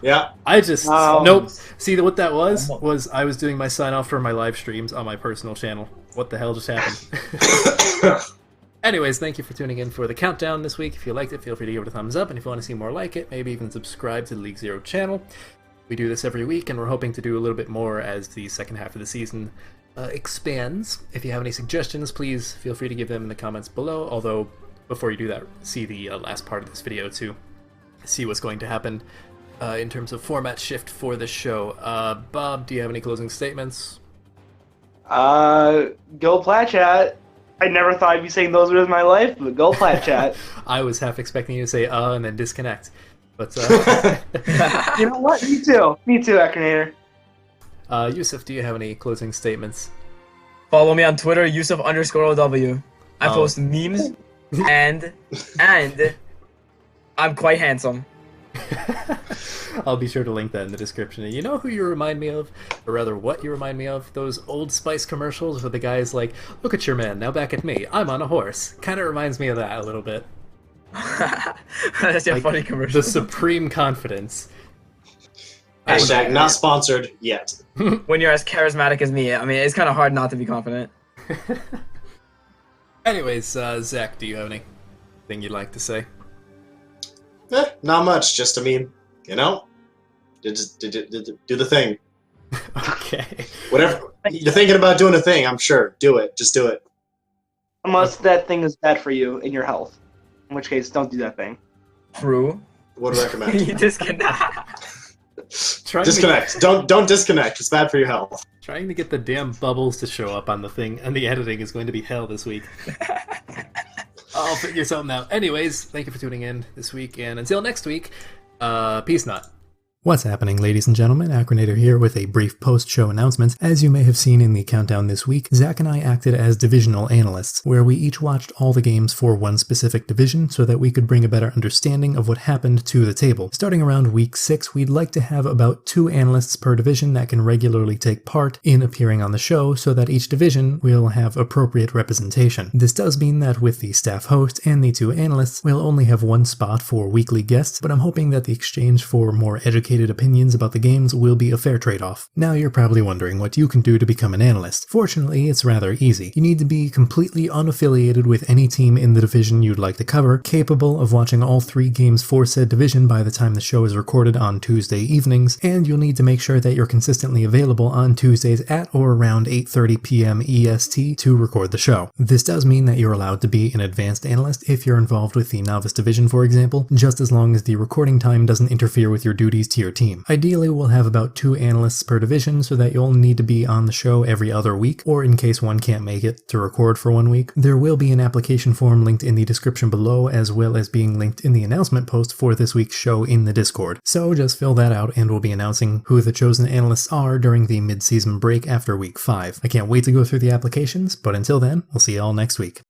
Yeah.
I just nope. See what that was I was doing my sign off for my live streams on my personal channel. What the hell just happened? Anyways, thank you for tuning in for the countdown this week. If you liked it, feel free to give it a thumbs up, and if you want to see more like it, maybe even subscribe to the League Zero channel. We do this every week, and we're hoping to do a little bit more as the second half of the season expands. If you have any suggestions, please feel free to give them in the comments below, although before you do that, see the last part of this video to see what's going to happen in terms of format shift for this show. Bob, do you have any closing statements?
Go Plat Chat. I never thought I'd be saying those words in my life, but go Plat Chat.
I was half expecting you to say and then disconnect. But
you know what? Me too, Akronator.
Yusuf, do you have any closing statements?
Follow me on Twitter, Yusuf_OW. I post memes and I'm quite handsome.
I'll be sure to link that in the description. And you know who you remind me of? Or rather, what you remind me of? Those Old Spice commercials where the guy's like, look at your man, now back at me. I'm on a horse. Kind of reminds me of that a little bit.
That's a funny commercial.
The supreme confidence.
Hashtag not sponsored yet.
When you're as charismatic as me, I mean, it's kind of hard not to be confident.
Anyways, Zach, do you have anything you'd like to say?
Not much. Just, I mean, you know, just do the thing.
Okay.
Whatever. You're thinking about doing a thing, I'm sure. Do it. Just do it.
Unless that thing is bad for you in your health. In which case, don't do that thing.
True.
Would recommend.
You disconnect.
Disconnect. Don't disconnect. It's bad for your health.
Trying to get the damn bubbles to show up on the thing and the editing is going to be hell this week. I'll figure something out. Anyways, thank you for tuning in this week, and until next week, peace not. What's happening, ladies and gentlemen? Akronator here with a brief post-show announcement. As you may have seen in the countdown this week, Zach and I acted as divisional analysts, where we each watched all the games for one specific division so that we could bring a better understanding of what happened to the table. Starting around week 6, we'd like to have about 2 analysts per division that can regularly take part in appearing on the show so that each division will have appropriate representation. This does mean that with the staff host and the 2 analysts, we'll only have 1 spot for weekly guests, but I'm hoping that the exchange for more educated opinions about the games will be a fair trade-off. Now you're probably wondering what you can do to become an analyst. Fortunately, it's rather easy. You need to be completely unaffiliated with any team in the division you'd like to cover, capable of watching all 3 games for said division by the time the show is recorded on Tuesday evenings, and you'll need to make sure that you're consistently available on Tuesdays at or around 8:30 p.m. EST to record the show. This does mean that you're allowed to be an advanced analyst if you're involved with the novice division, for example, just as long as the recording time doesn't interfere with your duties to your team. Ideally, we'll have about 2 analysts per division so that you'll need to be on the show every other week, or in case one can't make it to record for 1 week. There will be an application form linked in the description below, as well as being linked in the announcement post for this week's show in the Discord. So just fill that out and we'll be announcing who the chosen analysts are during the mid-season break after week 5. I can't wait to go through the applications, but until then, we'll see you all next week.